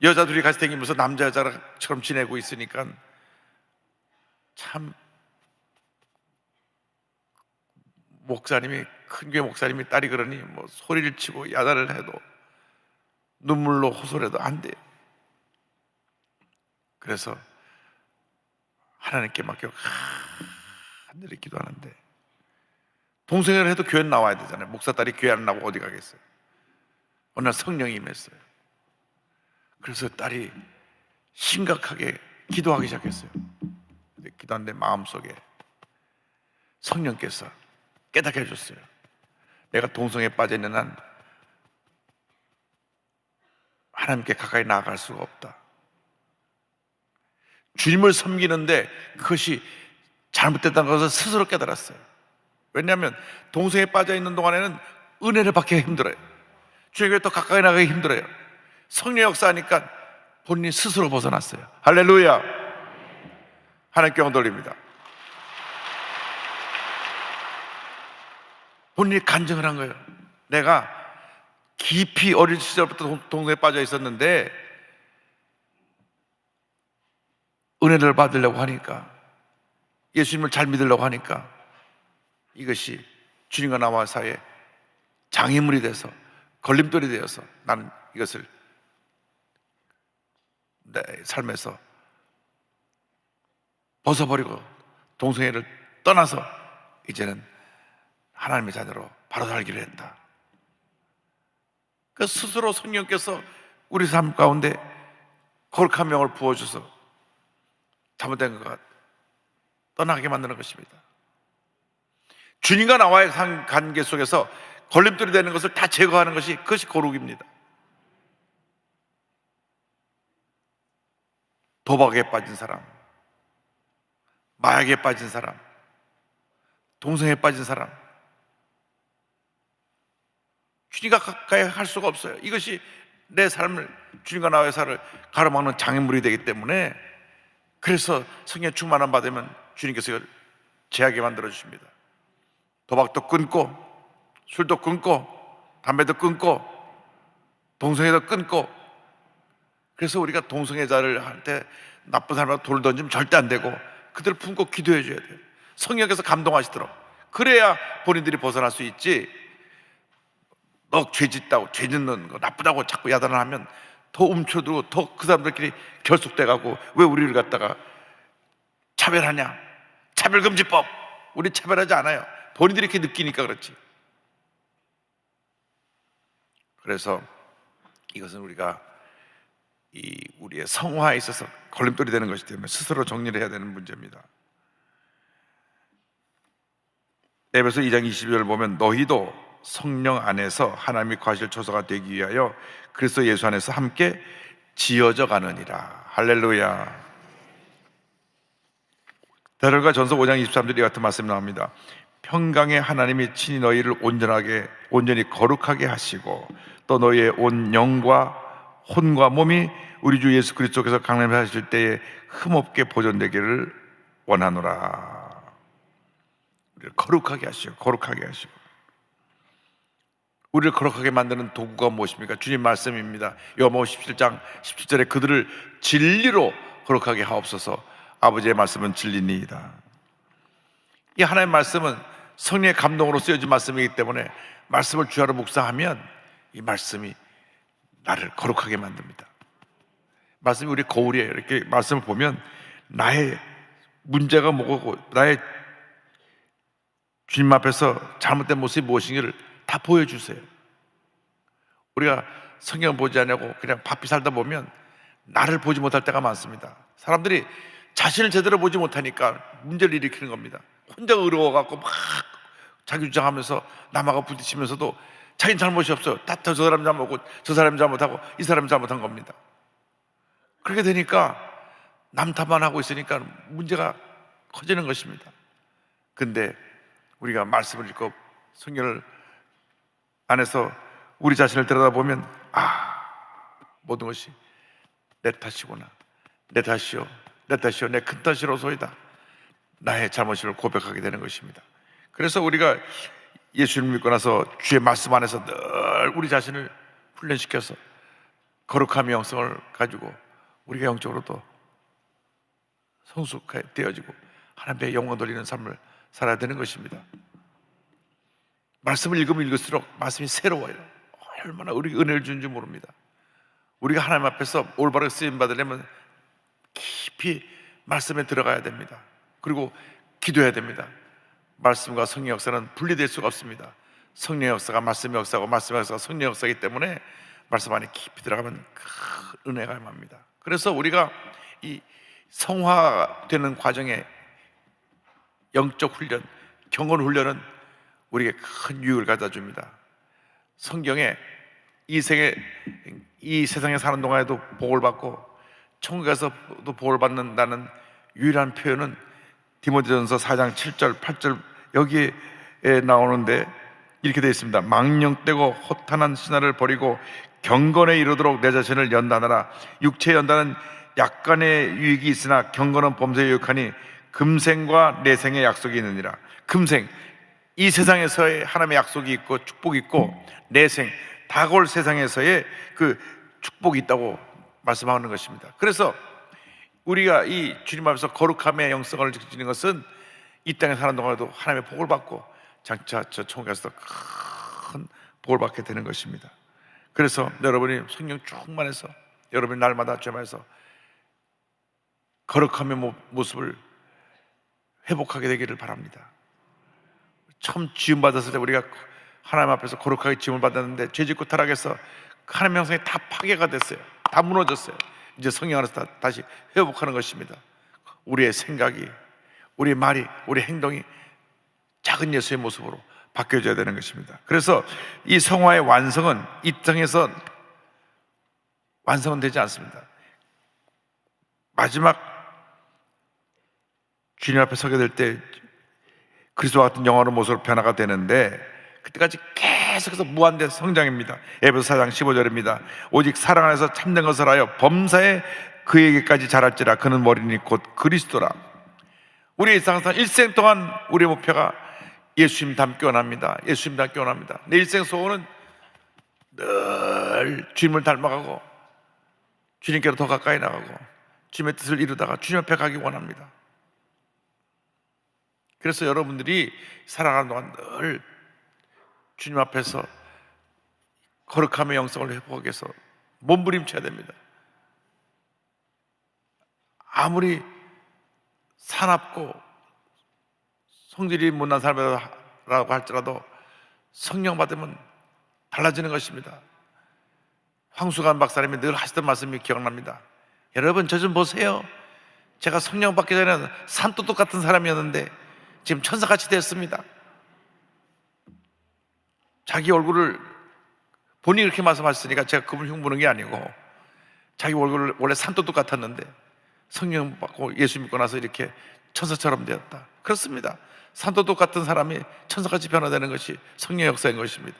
여자 둘이 같이 다니면서 남자 여자처럼 지내고 있으니까 참, 목사님이, 큰 교회 목사님이 딸이 그러니 뭐 소리를 치고 야단을 해도 눈물로 호소해도 안 돼요. 그래서 하나님께 맡겨 하늘에 기도하는데, 동성애를 해도 교회 나와야 되잖아요. 목사 딸이 교회 안 나오고 어디 가겠어요. 어느 날 성령이 임했어요. 그래서 딸이 심각하게 기도하기 시작했어요. 기도하는데 마음속에 성령께서 깨닫게 해줬어요. 내가 동성애에 빠져있는 한 하나님께 가까이 나아갈 수가 없다. 주님을 섬기는데 그것이 잘못됐다는 것을 스스로 깨달았어요. 왜냐하면 동성애에 빠져있는 동안에는 은혜를 받기가 힘들어요. 주님께 더 가까이 나가기 힘들어요. 성령 역사하니까 본인이 스스로 벗어났어요. 할렐루야. 하나님께 영광 돌립니다. 본인이 간증을 한 거예요. 내가 깊이 어린 시절부터 동성애에 빠져 있었는데 은혜를 받으려고 하니까, 예수님을 잘 믿으려고 하니까 이것이 주님과 나와 사이에 장애물이 돼서, 걸림돌이 되어서 나는 이것을 내 삶에서 벗어버리고 동성애를 떠나서 이제는 하나님의 자녀로 바로 살기로 했다. 그 스스로 성령께서 우리 삶 가운데 거룩한 명을 부어줘서 잘못된 것과 떠나게 만드는 것입니다. 주님과 나와의 관계 속에서 걸림돌이 되는 것을 다 제거하는 것이, 그것이 거룩입니다. 도박에 빠진 사람, 마약에 빠진 사람, 동성애에 빠진 사람, 주님과 가까이 할 수가 없어요. 이것이 내 삶을, 주님과 나와의 삶을 가로막는 장애물이 되기 때문에, 그래서 성령 충만함 받으면 주님께서 이걸 제하게 만들어 주십니다. 도박도 끊고, 술도 끊고, 담배도 끊고, 동성애도 끊고. 그래서 우리가 동성애자들한테 나쁜 사람한테 돌 던지면 절대 안 되고 그들을 품고 기도해 줘야 돼요. 성령께서 감동하시도록. 그래야 본인들이 벗어날 수 있지, 너 죄 짓다고, 죄 짓는 거 나쁘다고 자꾸 야단을 하면 더 움츠러들고 더 그 사람들끼리 결속돼 가고, 왜 우리를 갖다가 차별하냐? 차별금지법. 우리 차별하지 않아요. 본인들이 이렇게 느끼니까 그렇지. 그래서 이것은 우리가 우리의 성화에 있어서 걸림돌이 되는 것이기 때문에 스스로 정리를 해야 되는 문제입니다. 에베소 2장 22절을 보면 너희도 성령 안에서 하나님의 과실 초소가 되기 위하여 그리스도 예수 안에서 함께 지어져 가느니라. 할렐루야. 데살로니가 전서 5장 23절에 같은 말씀이 나옵니다. 평강의 하나님이 친히 너희를 온전히 거룩하게 하시고 또 너희의 온 영과 혼과 몸이 우리 주 예수 그리스도께서 강림하실 때에 흠없게 보존되기를 원하노라. 우리를 거룩하게 하시고 우리를 거룩하게 만드는 도구가 무엇입니까? 주님 말씀입니다. 요한복음 17장 17절에 그들을 진리로 거룩하게 하옵소서. 아버지의 말씀은 진리니이다. 이 하나님의 말씀은 성령의 감동으로 쓰여진 말씀이기 때문에 말씀을 주야로 묵상하면 이 말씀이 나를 거룩하게 만듭니다. 말씀이 우리 거울이에요. 이렇게 말씀을 보면 나의 문제가 뭐고 나의 주님 앞에서 잘못된 모습이 무엇인지를 다 보여주세요. 우리가 성경을 보지 않냐고 그냥 바삐 살다 보면 나를 보지 못할 때가 많습니다. 사람들이 자신을 제대로 보지 못하니까 문제를 일으키는 겁니다. 혼자 의로워갖고 막 자기 주장하면서 남하고 부딪히면서도 자기는 잘못이 없어요. 다 저 사람 잘못하고 저 사람이 잘못하고 이 사람이 잘못한 겁니다. 그렇게 되니까 남 탓만 하고 있으니까 문제가 커지는 것입니다. 근데 우리가 말씀을 읽고 성경을 안에서 우리 자신을 들여다보면 모든 것이 내 탓이구나. 내 탓이요 내 큰 탓이로소이다. 나의 잘못을 고백하게 되는 것입니다. 그래서 우리가 예수를 믿고 나서 주의 말씀 안에서 늘 우리 자신을 훈련시켜서 거룩함의 영성을 가지고 우리가 영적으로도 성숙되어지고 하나님의 영광 돌리는 삶을 살아야 되는 것입니다. 말씀을 읽으면 읽을수록 말씀이 새로워요. 얼마나 우리에게 은혜를 주는지 모릅니다. 우리가 하나님 앞에서 올바르게 쓰임 받으려면 깊이 말씀에 들어가야 됩니다. 그리고 기도해야 됩니다. 말씀과 성령의 역사는 분리될 수가 없습니다. 성령의 역사가 말씀의 역사고 말씀의 역사가 성령의 역사이기 때문에 말씀 안에 깊이 들어가면 큰 은혜가 임합니다. 그래서 우리가 이 성화되는 과정에 영적 훈련, 경건 훈련은 우리에게 큰 유익을 가져다 줍니다. 성경에 이 세상에 사는 동안에도 복을 받고 천국에서도 복을 받는다는 유일한 표현은 디모데전서 4장 7절 8절 여기에 나오는데 이렇게 되어 있습니다. 망령되고 허탄한 신화를 버리고 경건에 이르도록 내 자신을 연단하라. 육체의 연단은 약간의 유익이 있으나 경건은 범죄에 유익하니 금생과 내생의 약속이 있느니라. 금생, 이 세상에서의 하나님의 약속이 있고 축복이 있고 내생, 다가올 세상에서의 그 축복이 있다고 말씀하는 것입니다. 그래서 우리가 이 주님 앞에서 거룩함의 영성을 지키는 것은 이 땅에 사는 동안에도 하나님의 복을 받고 장차 저 천국에서 큰 복을 받게 되는 것입니다. 그래서 여러분이 성령 충만해서 여러분이 날마다 주님 앞에서 거룩함의 모습을 회복하게 되기를 바랍니다. 처음 지음 받았을 때 우리가 하나님 앞에서 거룩하게 지음을 받았는데 죄짓고 타락해서 하나님의 형상이 다 파괴가 됐어요. 다 무너졌어요. 이제 성령 안에서 다시 회복하는 것입니다. 우리의 생각이, 우리의 말이, 우리의 행동이 작은 예수의 모습으로 바뀌어져야 되는 것입니다. 그래서 이 성화의 완성은 이 땅에서 완성은 되지 않습니다. 마지막 주님 앞에 서게 될 때 그리스도와 같은 영화로운 모습으로 변화가 되는데 그때까지 계속해서 무한대 성장입니다. 에베소 4장 15절입니다. 오직 사랑 안에서 참된 것을 하여 범사에 그에게까지 자랄지라. 그는 머리니 곧 그리스도라. 우리의 일생 동안 우리의 목표가 예수님 닮기 원합니다. 예수님 닮기 원합니다. 내 일생 소원은 늘 주님을 닮아가고 주님께로 더 가까이 나가고 주님의 뜻을 이루다가 주님 앞에 가기 원합니다. 그래서 여러분들이 살아가는 동안 늘 주님 앞에서 거룩함의 영성을 회복하기 위해서 몸부림쳐야 됩니다. 아무리 사납고 성질이 못난 사람이라고 할지라도 성령 받으면 달라지는 것입니다. 황수관 박사님이 늘 하시던 말씀이 기억납니다. 여러분, 저 좀 보세요. 제가 성령 받기 전에는 산도둑 같은 사람이었는데 지금 천사같이 됐습니다. 자기 얼굴을 본인이 그렇게 말씀하셨으니까 제가 그분 흉보는 게 아니고, 자기 얼굴을 원래 산도둑 같았는데 성령 받고 예수 믿고 나서 이렇게 천사처럼 되었다. 그렇습니다. 산도둑 같은 사람이 천사같이 변화되는 것이 성령 역사인 것입니다.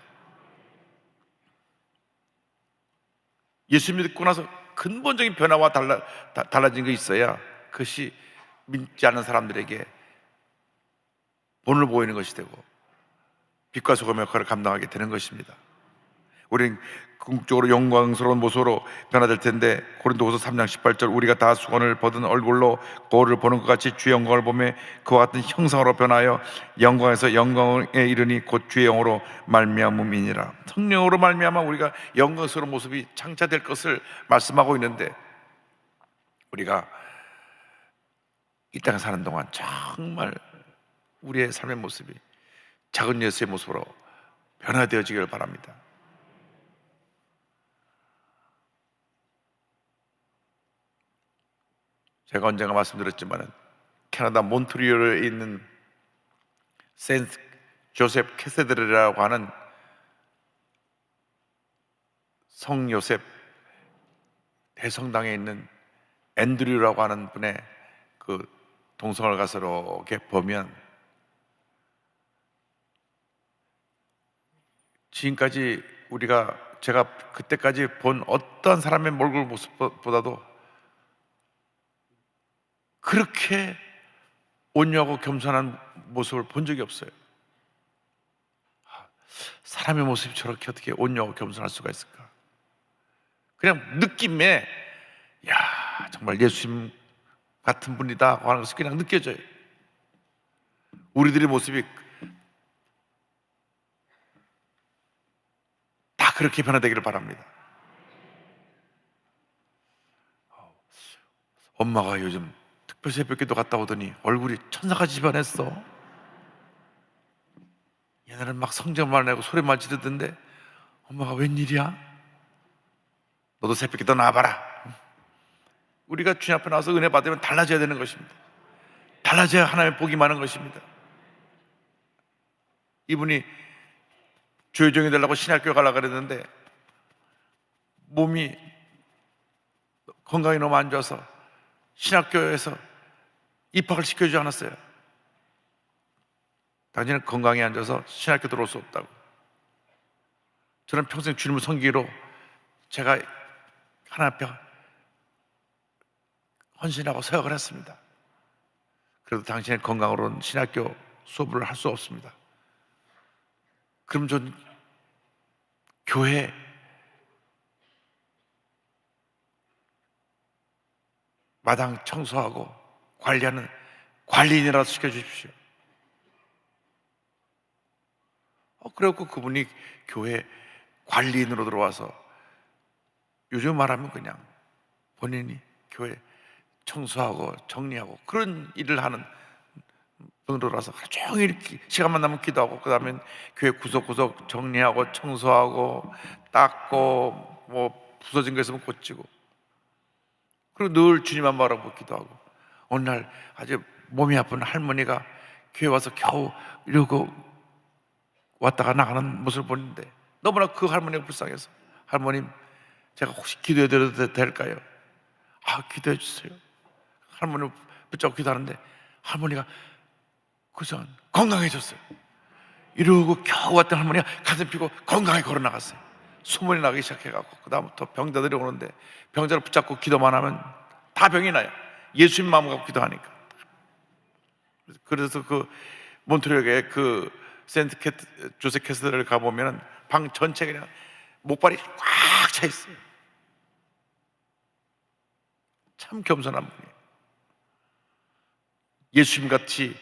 예수 믿고 나서 근본적인 변화와 달라진 게 있어야 그것이 믿지 않는 사람들에게 본을 보이는 것이 되고 빛과 소금의 역할을 감당하게 되는 것입니다. 우리는 궁극적으로 영광스러운 모습으로 변화될 텐데, 고린도후서 3장 18절, 우리가 다 수건을 벗은 얼굴로 거울을 보는 것 같이 주의 영광을 보며 그와 같은 형상으로 변하여 영광에서 영광에 이르니 곧 주의 영으로 말미암음이니라. 성령으로 말미암아 우리가 영광스러운 모습이 창차될 것을 말씀하고 있는데, 우리가 이 땅에 사는 동안 정말 우리의 삶의 모습이 작은 예수의 모습으로 변화되어지기를 바랍니다. 제가 언젠가 말씀드렸지만 캐나다 몬트리올에 있는 세인트 조셉 캐세드럴이라고 하는 성요셉 대성당에 있는 앤드류라고 하는 분의 그 동성을 가서 이렇게 보면, 지금까지 제가 그때까지 본 어떤 사람의 얼굴 모습보다도 그렇게 온유하고 겸손한 모습을 본 적이 없어요. 사람의 모습이 저렇게 어떻게 온유하고 겸손할 수가 있을까? 그냥 느낌에, 야, 정말 예수님 같은 분이다 하는 것이 그냥 느껴져요. 우리들의 모습이 다 그렇게 변화되기를 바랍니다. 엄마가 요즘 특별 새벽기도 갔다 오더니 얼굴이 천사같이 변했어. 옛날에는 막 성경만 내고 소리만 지르던데 엄마가 웬일이야? 너도 새벽기도 나와봐라. 우리가 주님 앞에 나와서 은혜 받으면 달라져야 되는 것입니다. 달라져야 하나님의 복이 많은 것입니다. 이분이 조효정이 되려고 신학교에 가려고 그랬는데 몸이 건강이 너무 안 좋아서 신학교에서 입학을 시켜주지 않았어요. 당신은 건강이 안 좋아서 신학교 들어올 수 없다고. 저는 평생 주님을 섬기기로 제가 하나님 앞에 헌신하고 서약을 했습니다. 그래도 당신의 건강으로는 신학교 수업을 할 수 없습니다. 그럼 전 교회 마당 청소하고 관리하는 관리인이라도 시켜주십시오. 그래갖고 그분이 교회 관리인으로 들어와서, 요즘 말하면 그냥 본인이 교회 청소하고 정리하고 그런 일을 하는 분으로 들어와서 하루 종일 시간만 나면 기도하고, 그 다음에 교회 구석구석 정리하고 청소하고 닦고 뭐 부서진 거 있으면 고치고, 그리고 늘 주님만 바라보고 기도하고, 어느 날 아주 몸이 아픈 할머니가 교회 와서 겨우 이러고 왔다가 나가는 모습을 보는데 너무나 그 할머니가 불쌍해서, 할머님 제가 혹시 기도해 드려도 될까요? 기도해 주세요. 할머니 붙잡고 기도하는데 할머니가 그전 건강해졌어요. 이러고 겨우 왔던 할머니가 가슴 피고 건강하게 걸어 나갔어요. 소문이 나기 시작해갖고 그다음부터 병자들이 오는데 병자를 붙잡고 기도만 하면 다 병이 나요. 예수님 마음 갖고 기도하니까. 그래서 그 몬트리올에 그 세인트 조셉 캐스드를 가보면 방 전체 그냥 목발이 꽉 차 있어요. 참 겸손한 분이에요. 예수님 같이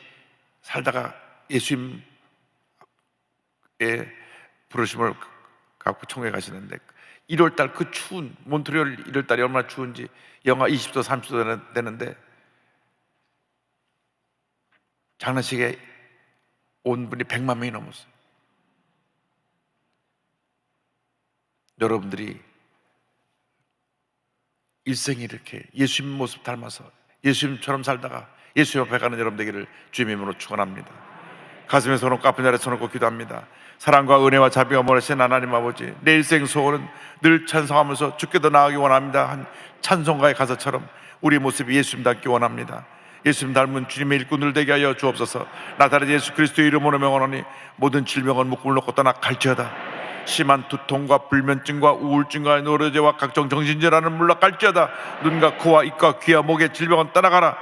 살다가 예수님의 부르심을 갖고 총회 가시는데 1월달 그 추운 몬트리올 1월달이 얼마나 추운지 영하 20도 30도 되는데 장례식에 온 분이 100만 명이 넘었어요. 여러분들이 일생이 이렇게 예수님 모습 닮아서 예수님처럼 살다가 예수님 앞에 가는 여러분 되기를 주님의 이름으로 축원합니다. 가슴에 손 얹고 아픈 자리에 손 얹고 기도합니다. 사랑과 은혜와 자비가 mol하신 하나님 아버지, 내 일생 소원은 늘 찬송하면서 주께 더 나아가기 원합니다 한 찬송가의 가사처럼 우리 모습이 예수님 닮기 원합니다. 예수님 닮은 주님의 일꾼들 되게 하여 주옵소서. 나사렛 예수 그리스도의 이름으로 명하노니 모든 질병은 묶음을 놓고 떠나 갈지어다. 심한 두통과 불면증과 우울증과 노르제와 각종 정신질환은 물러갈지어다. 눈과 코와 입과 귀와 목의 질병은 떠나가라.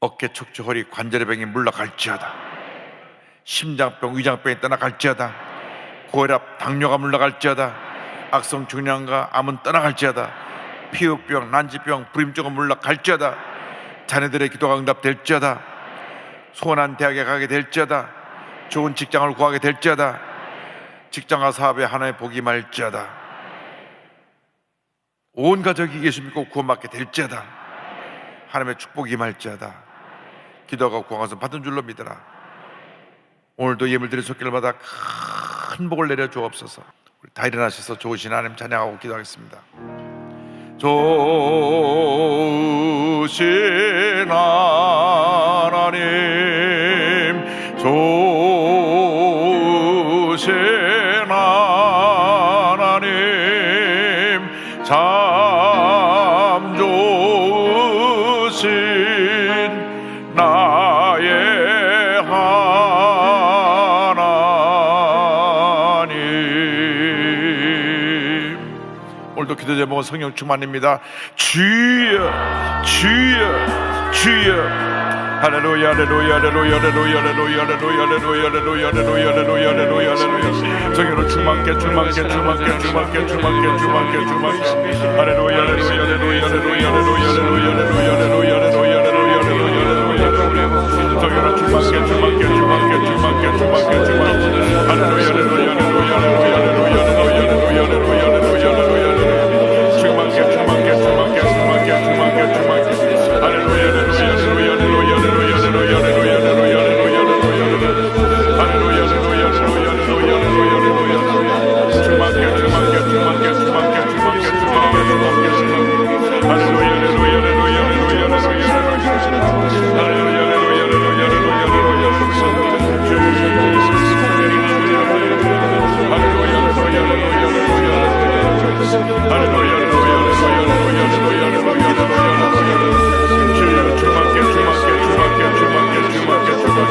어깨, 척추, 허리, 관절의 병이 물러갈지어다. 심장병, 위장병이 떠나갈지어다. 고혈압, 당뇨가 물러갈지어다. 악성 중량과 암은 떠나갈지어다. 피부병, 난치병, 불임증은 물러갈지어다. 자녀들의 기도가 응답될지어다. 소원한 대학에 가게 될지어다. 좋은 직장을 구하게 될지어다. 직장과 사업에 하나의 복이 말지어다. 온 가족이 예수 믿고 구원받게 될지어다. 하나님의 축복이 말지어다. 기도하고 구한 것은 받은 줄로 믿어라. 오늘도 예물드린 손길을 받아 큰 복을 내려 주옵소서. 우리 다 일어나셔서 좋으신 하나님 찬양하고 기도하겠습니다. 좋으신 하나님, 좋으신 하나님, 참 좋으신 나의 하나님. 오늘도 기도 제목은 성령 충만입니다. 주여, 주여, 주여. 할렐루야, 할렐루야, 할렐루야, 할렐루야, 할렐루야, 할렐루야, 할렐루야, 할렐루야, 할렐루야, 할렐루야, 할렐루야, 할렐루야. 성령으로 충만케, 충만케, 충만케, 충만케, 충만케, 충만케, 충만케. 할렐루야, 할렐루야, 할렐루야, 할렐루야, 할렐루야, 할렐루야, 할렐루야, 할렐루야, 할렐루야, 할렐루야, 할렐루야. 성령으로 충만케, 충만케, 충만케, 충만케, 충만케, 충만케. 할렐루야, 할렐루야, 할렐루야, 할렐루야, 할렐루야, 할렐루야, 할렐루야, 할렐루야, 할렐루야. 충만케, 충만케, 충만케, 충만케, 충만케, 충만케. 할렐루야, 할렐루야,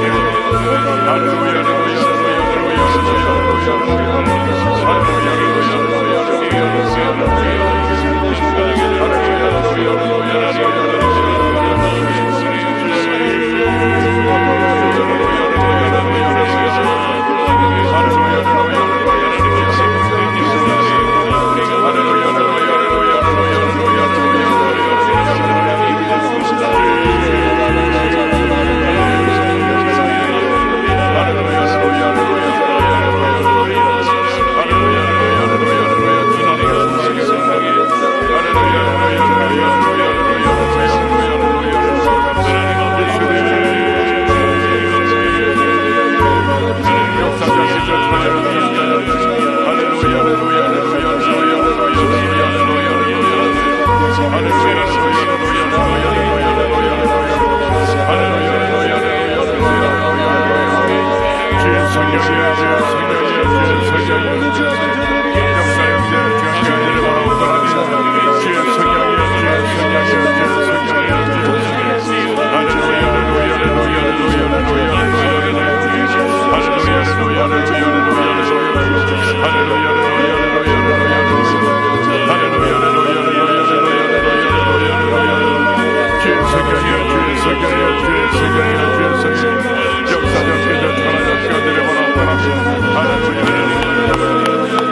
할렐루야, 할렐루야.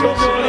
할렐루야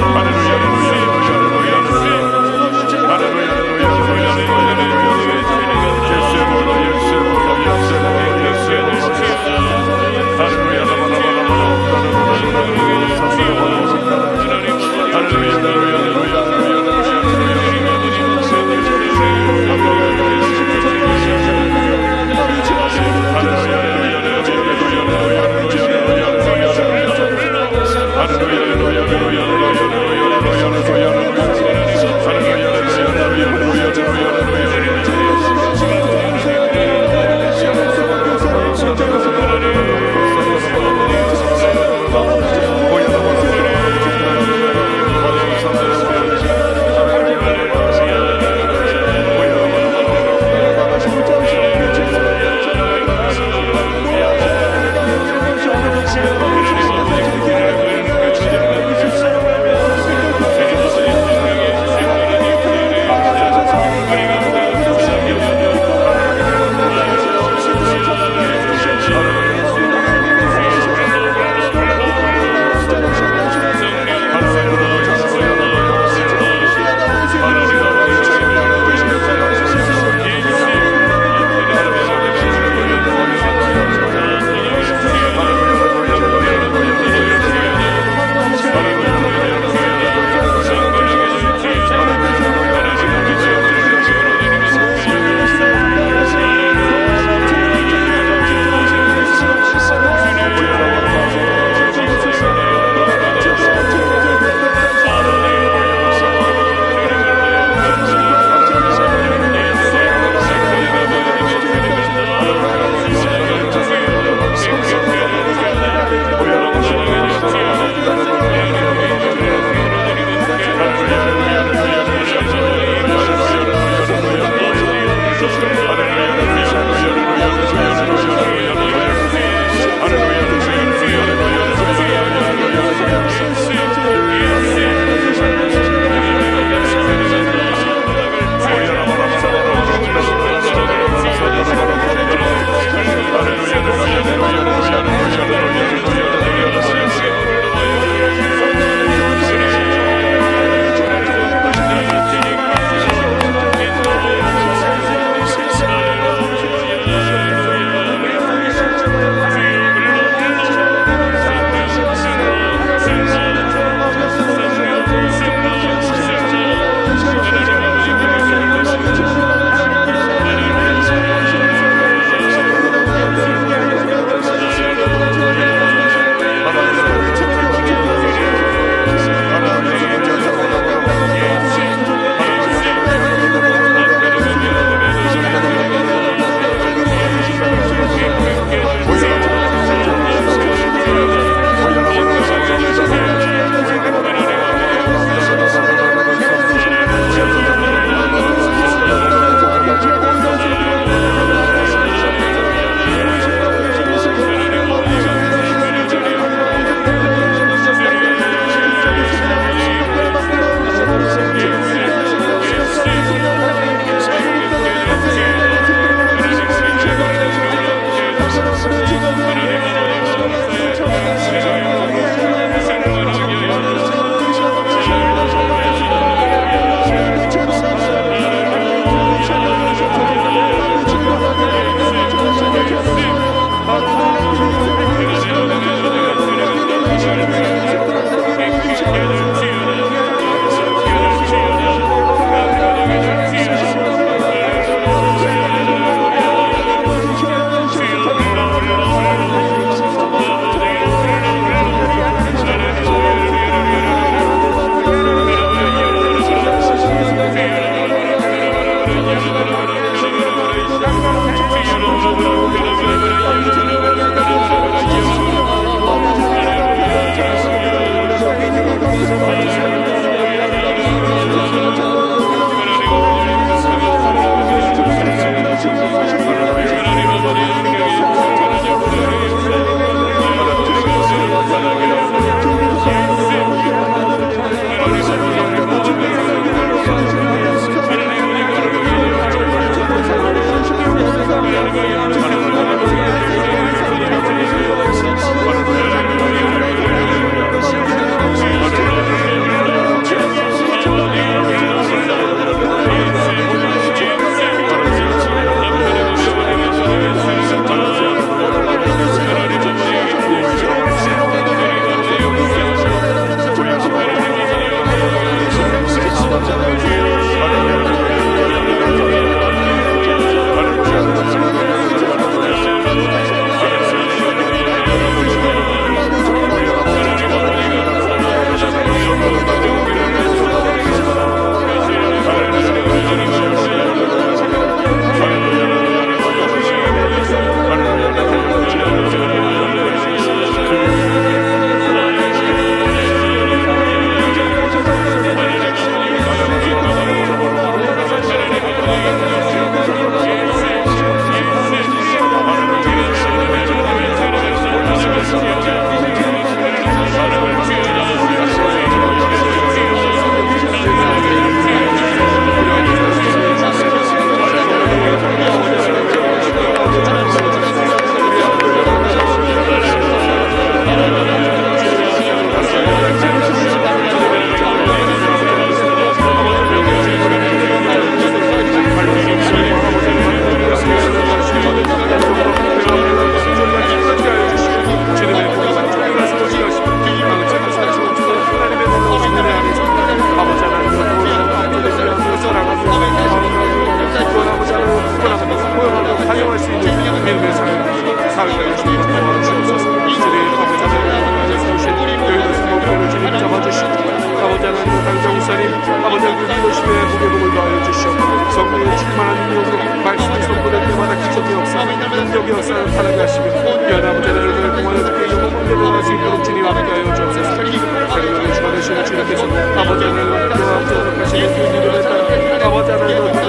아버지 그 리더십에 무게복을 더하여 주시옵고 성령의 충만한 능력으로 말씀을 선포될 때마다 기적의 역사, 능력의 역사를 타락게 하시며 귀한 아버지 하나님을 통하여 주께 영원히 대단할 수 있도록 주님 함께하여 주옵소서. 하나님의 주관하시는 주님께서 아버지 하나님을 하시는 그 이름에 따라 아버지 하나님을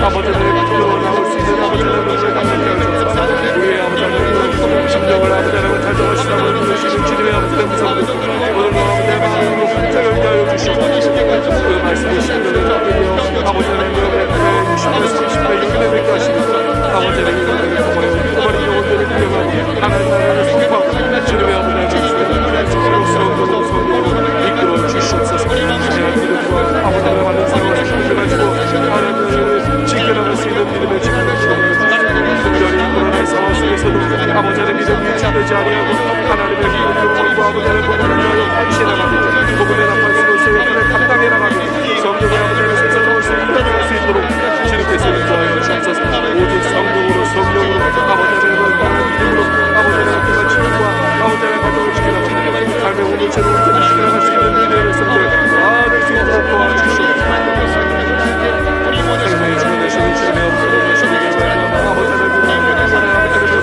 아버지 하나님을 나올 수 있는 아버지 하나님을 감사하게 하옵소서. 우리의 아버지 하나님을 심정을 아버지 하나님을 달성하시다고 부르시는 주님의 아버지 하나님을 오늘도 아버지 하나님으로 환장을 위하여 주시옵소서. 그 말씀의 심정을 아버지 하나님을 60배, 30배, 6배 뵙게 하시며 아버지 하나님을 통하여 그만이 영혼들을 구경하고 하나님 나라를 선포하고 주님의 아버지 하나님을 성령으로 이끌어 주시옵소서. 아버지 하나님 많은 사랑을 가지고 하나님을 지켜나갈 수 있는 믿음의 지혜를 특별히 코로나의 상황 속에서도 아버지 하나님 믿음이 유지되지 아니하고 하나님의 기쁨과 아버지 하나님 복음을 위하여 헌신해나가고 복음의 나팔수로서의 역할을 감당해 나가고 성령의 아버지 하나님 세상을 일어날 수 있도록 주님께서 인도하여 주옵소서. 오직 성령으로 아버지 하나님을 따라 믿음으로 아버지 하나님 그가 주님과 아버지 하나님 가정을 지켜나가고 삶의 오늘처럼 온전히 지켜나갈 수 있는 믿음의 백성들 될 수 있도록 도와주시옵소서. 하나님의 주관하시는 주님의 엄소를 주시는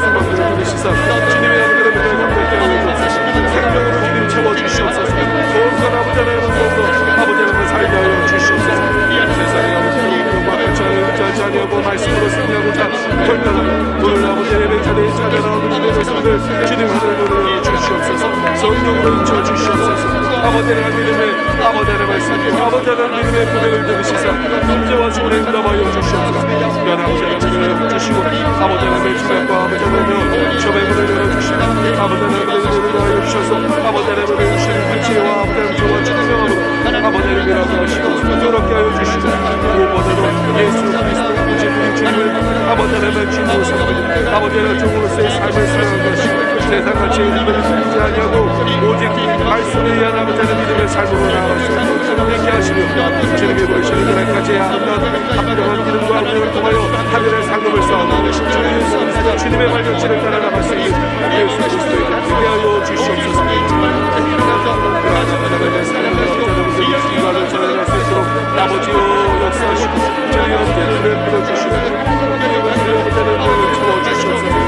아버지 하나님을 시사 주님의 아버지를 감독하게 하여 주옵소서. 생명으로 주님 채워주시옵소서. 모든 아버지 하나님을 아버지 하나님을 살게 하여 주시옵소서. 세상에 아버지 하나님과 같이 의지하지 아니하고 말씀으로 승리하고자 결단하고 오늘 아버지 예배 자리에 찾아나오는 주님의 백성들 주님 하늘을 주시옵소서. 성령으로 인쳐주시옵소서. 아버지 하나님 믿음의 아버지 하나님 말씀 아버지 하나님 믿음의 고백을 들으시사 문제와 소원에 응답하여 주시옵소서. 귀한 아버지 하나님을 주시고 아버지 하나님의 주님과 아버지 하나님의 시험의 문을 열어주시고 아버지 하나님의 은혜를 더하여 주셔서 아버지 하나님의 주시는 빛이와 아버지 하나님 저와 충성함으로 아버지 하나님이라고 하시고 순조롭게 하여 주시고 무엇보다도 예수 그리스도의 오직 우리 주님을 아버지 하나님의 주님으로 삼고 아버지 하나님의 종으로서의 삶을 살아가는 것이고 세상같이 은혜를 숨기지 아니하고 오직 말씀에 의한 아버지 하나님의 믿음의 삶으로 나아갈 수 있도록 있게 하시며 주님이 보이시는 그날까지 아름다운 합당한 기름과 운명을 통하여 하늘의 상급을 쌓아놓고 주 예수 그리스도 주님의 발견치를 따라 나갈 수 있는 예수 그리스도의 되게 하여 주시옵소서. 이가를 전할 수 있도록 아버지여 역사하시고 저희 형제를 베풀어주시고 채워주시옵소서.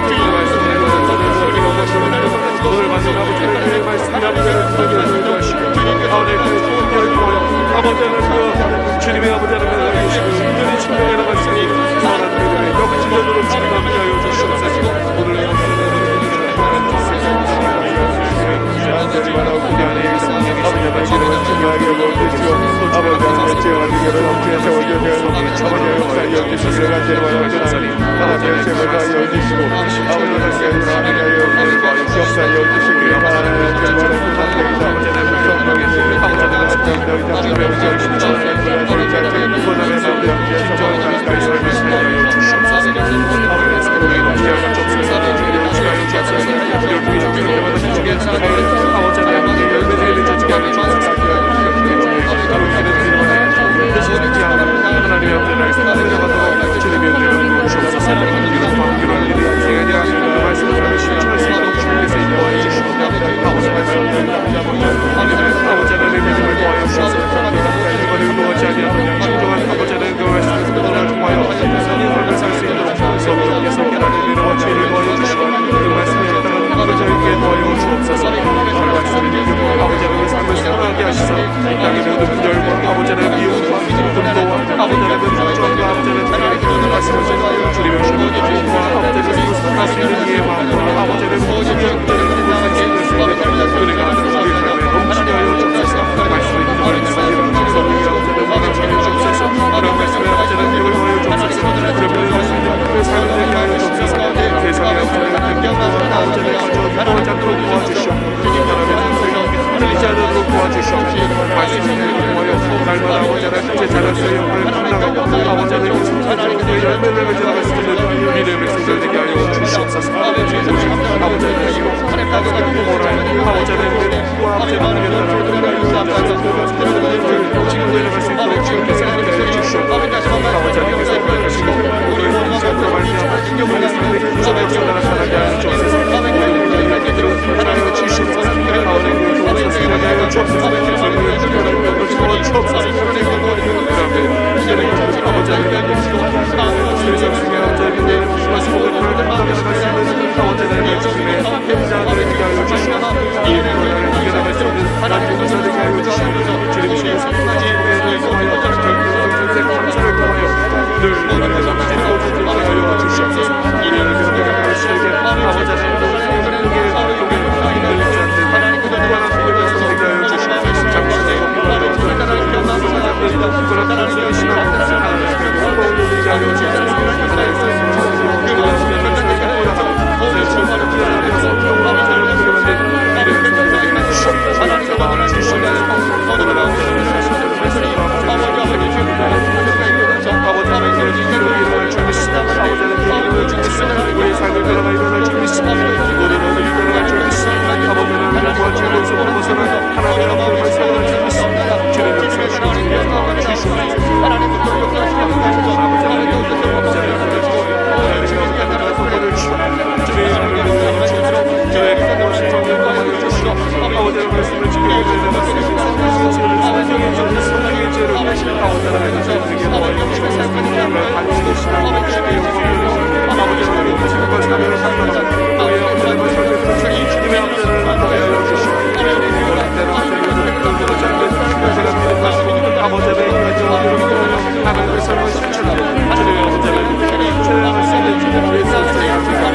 오늘 받는 아버지의 말씀이 아버지를 두들겨 주시고 아버지의 아버지 하나님과 주님의 아버지 하나님을 주시고 온전히 증명해 나갈 수 있는 선한 믿음의 역진전으로 주님 함께 하여 주시옵소서. 오늘 아버지의 말씀을 중요하게 여겨주시고 아버지의 죄와 능력을 엄중히 세워주시고 아버지의 역사에 여기시기를 간절히 원하옵나니 하나님의 죄를 다하여 주시고 아버지의 말씀을 하나님의 역사에 여기시기를 하나님의 죄를 원하옵나이다. 성령의 아버지의 말씀을 신청하는 고난의 삶에 신청하는 가까이 삶을 살려여 주시옵소서. 아버지의 스스로의 기하여 주옵소서. 주가여 주옵소서. 열풍이 적을 때마다 기적의 사랑을 아버지 하나님의 열매들을 맺어지게 하여 주옵소서. 하나님의 아버지의 말씀을 생각하도록 주님의 은혜를 부어주옵소서. 이런 일이 인생에 대한 그 말씀을 실천할 수 있도록 주님께서 인도하여 주시고 아버지 말씀을 아버지 하나님의 믿음을 도와여 주셔서 이번에 운동하지 아니하는 진정한 아버지 하나님의 그 말씀을 통하여 선인 삶을 살 수 있도록 성령께서 깨달은 은혜와 지혜를 도와여 주시고 그 말씀에 따른 저에게 도와여 주옵소서. 그 말씀을 믿고 아버지 하나님의 삶을 살아가게 하시사 이 땅의 모든 분열과 아버지 하나님의 미움과 분노와 아버지 하나님의 걱정과 아버지 하나님의 말씀을 주님의 주님과 아버지 하나님의 살아갈 수 있는 이의 마음과 아버지 하나님의 모든 영들을 살수 있는 은혜가 우리 삶에 넘치게 하여 주옵소서. 말씀을 인정하는 성령이 아버지 하나님의 원하시는 주옵소서. 그런 말씀을 아버지 하나님의 힘을 더하여 주옵소서. 그러면 말씀을 그 삶을 되게 하여 주옵소서. 세상의 아버지 하나님의 아버지 하나님의 유도하지 않도록 도와주시옵고 하나님의 말씀을 들리지 않도록 도와주시옵고 말씀을 통하여 날마다 아버지 하나님 제 자녀의 영광을 감당하고 아버지 하나님의 성탄의 열매를 맺어나갈 수 있는 믿음의 백성들 되게 하여 주시옵소서. 오직 아버지 하나님의 이고 뭐라요 아버지 하나님의 부와 아버지 하나님의 지금도 나갈 수 있도록 주님께서 함께하여 주시옵고 아버지 하나님께서 하시고 오늘 인생으로 말미암아 우리 삶의 구속의 역사가 나타나게 하여 주옵소서. 하나님의 주시옵소서. 아버지 하나님의 주옵소서. 그런 단순히 신앙을 수고를 누리게 하여 주옵소서. 하나의 우리의 삶을 변화가 일어날 줄 믿습니다. 우리는 어디를 변화갈 줄 믿습니다. 아버지는 하나님 구하지 못해서 벗어나 하나님의 아버지를 세워날 줄 믿습니다. 주님 역사하시고 주님 주시옵소서. 하나님 아버지의 말씀을 지키고 성경의 죄를 성경의 죄를 아버지의 죄를 모아주시고 성경을 반드시 신앙을 주시게 용서하여 아버지의 믿으시는 것을 상관없이 우리의 아버지의 말씀을 주님의 앞에를 하여 주시고 아버지의 말씀을 하나님의 삶을 실천하고 주님의 아버지의 신뢰할 수 있는 주님의 우리의 성경의 주님의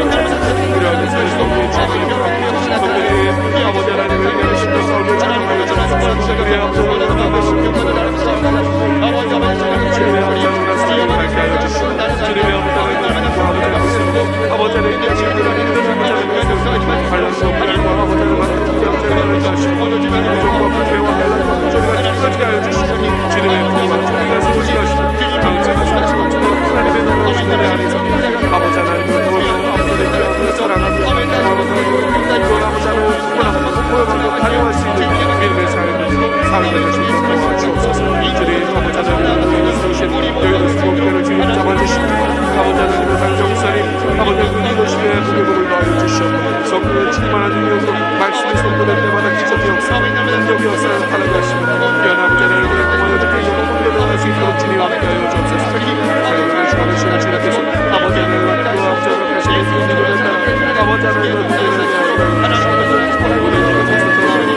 아버지 하나님의 믿으시는 삶을 전하여 주옵소서. 우리의 앞으로 주님의 앞장을 살게 하여 주시고 주님의 아버지를 관련해서 하나님과 아버지를 만든 영장을 하시고 조금과 불쾌와 헬라과 소리가 찢어지게 하여 주시고 주님의 부모가 주님의 소리가 하시고 정체가 사시고 하나님의 놀라우신 은혜 안에서 아버지 하나님을 도와주고 아버지를 위하여 사랑하며 아버지 하나님을 다녀갈 수 있는 믿음의 삶을 살게 하시고 주옵소서. 주님 아버지 하나님을 세우신 여의도 수목교를 주님 잡아주시고 아버지 하나님의 상정사님 아버지 하나님의 도심에 부교복을 더하여 주시옵소서. 성령의 충만한 능력으로 말씀이 선포될 때마다 기적이 역사 능력이 역사를 하나님 하시고 귀한 아버지 하나님을 공헌해 주께 영혼을 더할 수 있도록 주님 함께하여 주옵소서. 사랑하는 주님의 주님께서 아버지 하나님을 그 앞전을 하시는 주님을 따라 아버지 하나님을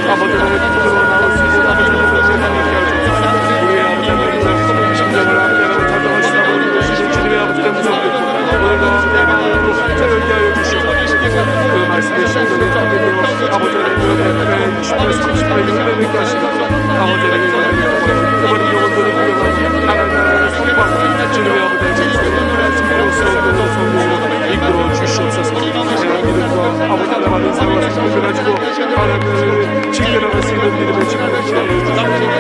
아버지 하나님의 기도로 나올 수 있는 아버지 하나님을 함께하여 주옵소서. 우리의 아버지 하나님의 심정을 함께하고 작정하시라고 이루시는 주님의 아버지 하나님의 오늘도 함께하여 새롭게 하여 주시고 그 말씀의 신도를 함께하여 아버지 하나님의 20년 30년 600년 하시고 아버지 하나님의 그분의 영혼들을 부여하고 하나님의 성과 주님의 아버지 하나님의 성령으로 이끌어 주시옵소서. 내가 믿음과 아버지 하나님의 사랑과 성품을 가지고 하나님을 지켜나갈 수 있는 믿음의 집을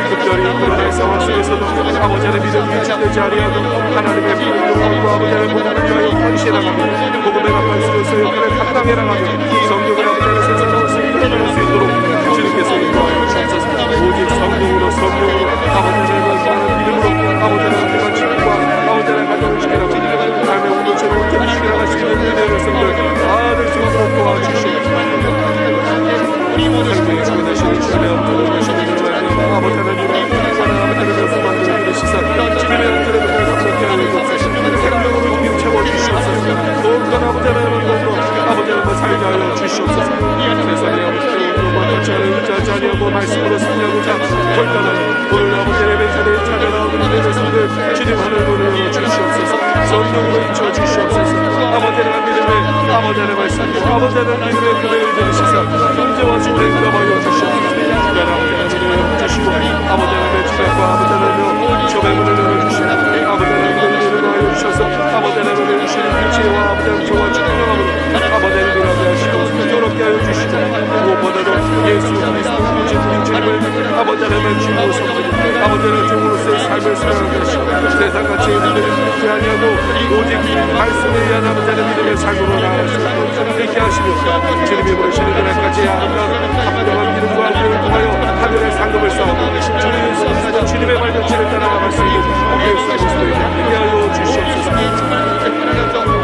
특별히 그런 상황 속에서도 아버지 하나님의 믿음이 주되지 아니하고 하나님의 믿음과 아버지 하나님의 복음을 위하여 헌신해나가며 복음의 가까이서 역할을 감당해 나가며 성령을 아버지 하나님의 세상으로 승리할 수 있도록 주님께서 인도하여 주옵소서. 오직 성령으로 아버지 하나님의 믿음으로 아버지 하나님의 친구와 아버지 하나님의 가정을 지켜나가며 삶의 온도체를 지켜나갈 수 있는 믿음의 성도를 다 될 수 있도록 도와주시옵소서. 삶의 주관하시는 주님의 엄청난 것이니 아버지 하나님의 아버지 하나님의 이루시사 주님의 엄청난 것을 감사케 하여 주옵소서. 생명으로 주님 채워주시옵소서. 또한 아버지 하나님의 것도 아버지 하나님의 살게 하여 주시옵소서. 세상에 아버지 하나님과 같이 의지하지 아니하고 말씀으로 승리하고자 결단하는 오늘 아버지 예배 자리에 찾아나오는 믿음의 성도들 주님 하늘을 주시옵소서. 성령으로 인쳐 주시옵소서. 아버지 하나님의 믿음의 아버지 하나님의 말씀 아버지 하나님의 믿음의 그대를 들으시사 형제와 주님을 인도하여 주시옵소서. 주님 아버지 하나님을 주시고 아버지 하나님의 지략과 아버지 하나님의 조배문을 열어주시고 아버지 하나님의 은혜를 더하여 주셔서 아버지 하나님의 주시는 지혜와 아버지 하나님의 조와 충만함으로 아버지 하나님을 일하게 하시고 조롭게 하여 주시고 무엇보다도 예수 그리스도 우리 주님을 아버지 하나님의 주님으로 섬기고 아버지 하나님의 종으로서의 삶을 살아가게 하시고 세상같이 은혜를 믿지 아니하고 오직 말씀에 의한 아버지 하나님의 믿음의 삶으로 나아갈 수 있게 하시며 주님이 부르시는 그날까지 아름다운 합당한 믿음과 은혜를 통하여 하늘의 상급을 쌓고 주님의 발견체를 따라나갈 수 있는 예수 그리스도의 힘이 하여 주시옵소서.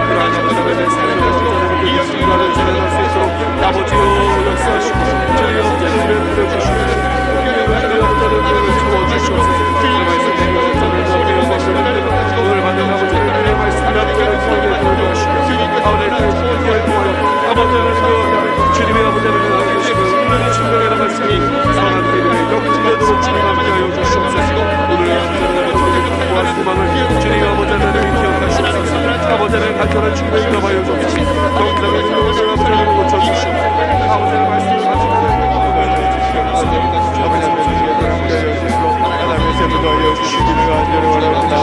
그러한 하나님의 삶을 전하는 그 순간을 지나갈 수 있도록 아버지여 역사하시고 주님의 엄자를 부려주시고 주님의 엄자를 채워주시옵소서. 그 말씀대로 오늘 받은 아버지를 내 말씀을 함께하는 성령의 도움을 하시고 아버지의 교회를 통하여 아버지를 주님의 아버지를 해주시고 우리의 침명에 나갔으니 선한 믿음의 역진되도록 주님 함께하여 주시옵소서. 오늘 아버지를 보아 소망을 주시기를 간절히 원합니다.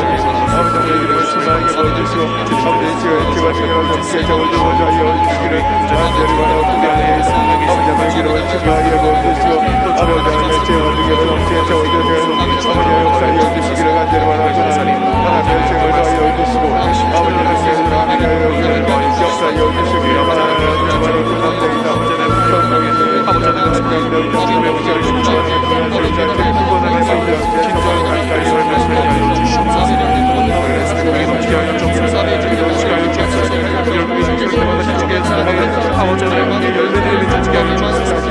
아버지 이름을 충만하게 보여주시고 아버지 제가 생각하는 피해 저울도 먼저 이어주시기를 간절히 원합니다. 아버지 이름을 충만하게 보여주시고 아버지 제가 피해 저울도 아버지 역사 이어주시기를 간절히 원합니다. 하나님의 죄를 다 이어주시고 아버지의 죄를 하나님의 역사 이어주시기를 하나님의 감사합니다. 아버지는 성령의 주님의 목소리를 신청하는 그분의 구원을 해서 진정한 가까이 설명을 하여 주시옵소서. 성령의 넘치게 하여 주옵소서. 넘치게 하여 주옵소서. 열매의 생명을 넘치게 하여 주옵소서. 아버지는 열매들을 맺게 하여 주옵소서.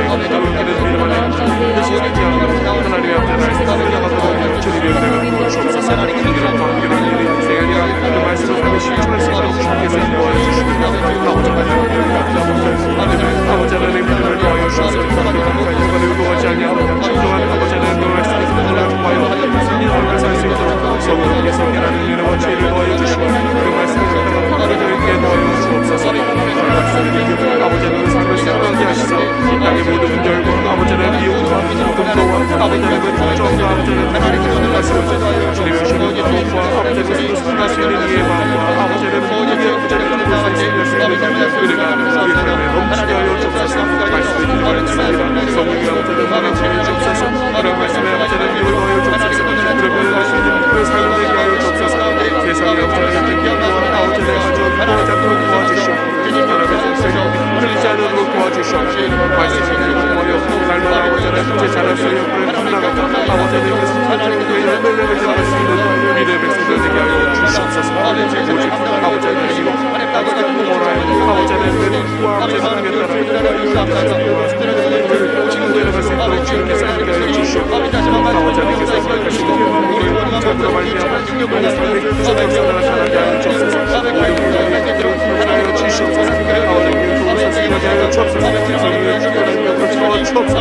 우리는 믿음 안에 예수님께 하나님의 앞에 살아가도록 주님의 은혜를 주옵소서. 우리는 관계를 생활이라 그 말씀을 삶에 실천할 수 있도록 주님께서 인도하여 주시옵소서. 아버지 하나님의 믿음을 도와여 주옵소서. 이거를 의도하지 아니하고 진정한 아버지 하나님의 말씀을 통하여 인생을 살 수 있도록 성령께서 하나님의 은혜와 지혜를 도와여 주시고 그 말씀을 따라 우리들에게 도와여 주옵소서. 아버지 하나님의 삶을 살아가게 하시사 이 땅의 모든 문제들과 아버지 하나님의 미움과 분노와 아버지 하나님의 걱정과 아버지 하나님의 말씀을 주님의 주님의 도움과 아버지 하나님의 살아갈 수 있는 이의 마음과 아버지 하나님의 모든 부자를 볼수 있는 은혜가 우리 삶에 넘치게 하여 주옵소서. 말씀을 기도하였습니다. 성령이라 못하는 나라 지혜를 주옵소서. 그런 말씀에 아버지 하나님의 힘을 더하여 주옵소서. 그러면 말씀을 그 삶을 되게 하여 주옵소서. 세상에 아버지 하나님의 기도와 아버지 하나님의 기도하지 않도록 도와주시옵소서. 하나님의 정세를 흘리지 않도록 도와주시옵소서. 말씀을 기도하여 날마다 아버지 하나님의 제 자랄 수 있는 옆으로 감나가고 아버지 하나님께서 하나님의 열매를 가져갈 수 있는 믿음의 백성들 되게 하여 주시옵소서. 오직 아버지 하나님이고 따뜻한 부모라요 아버지 하나님의 누구와 아버지 하나님의 따라 지금 내려갈 수 있도록 주님께서 함께 하여 주시옵소서. 아버지 하나님께서 생각하시고 우리 전으로 말미암아 우리 삶의 구속의 역사를 나타나게 하여 주옵소서. 우리 하여 주시옵소서. 아버지 하나님의 도움을 생각하게 하여 주옵소서. 성령의 주권을 위하여 주옵소서.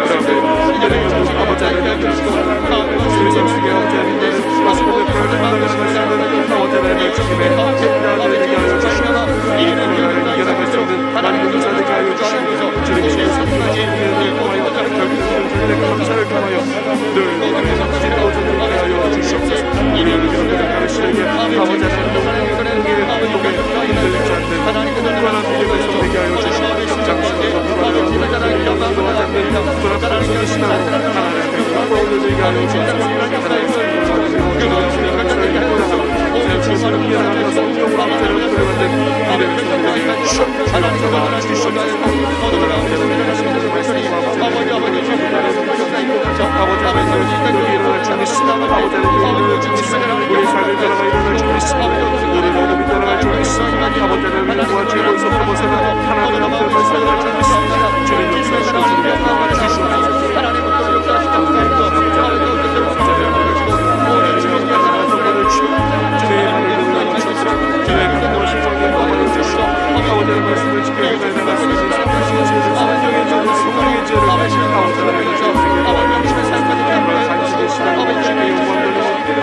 그다음에 아버지 하나님의 우리 속에 아버지 하나님의 마스코의 불을 감당하는 아버지 하나님의 주님의 대표자를 되게 하여 주시옵소서. 이 불을 이겨나갈 수 있는 많은 용사 되게 하여 주시옵소서. 주님의 성령의 은혜를 통하여 결국은 감사를 통하여 늘 우리의 성질을 얻어내게 하여 주시옵소서. 우리의 믿음을 가르치려게 아버지 하나님의 복에 흔들리지 않는 불안한 믿음의 성 되게 하여 주시옵소서. 장수에서 불안하고 인도하지 않는 불안한 속의 신앙으로 하나님의 불안을 되게 하여 주시옵소서. 하나님의 주님을 이해하며 성령으로 앞자를 풀어가는 믿음의 성령을 주시옵소서. 아버지 하나님의 일어날 줄 믿습니다. 아버지 하나님의 우리 삶을 따라가 일어날 줄 믿습니다. 오늘 어둠이 따라갈 줄 믿습니다. 아버지 하나님의 인도와 죄고에서 벗어나 하나님 앞에만 살아갈 줄 믿습니다. 주님 역사하시고 주님 주시옵소서. 주님의 말을 주시옵소서. 주님의 강력한 신성을 도와주시옵소서. 아버지의 말씀을 지켜야 나갈 수 있는 성령의 죄를 성령의 죄를 아버지 하나님의 주님에게 도와주시옵소서. 당신의 신앙을 주님의 영광을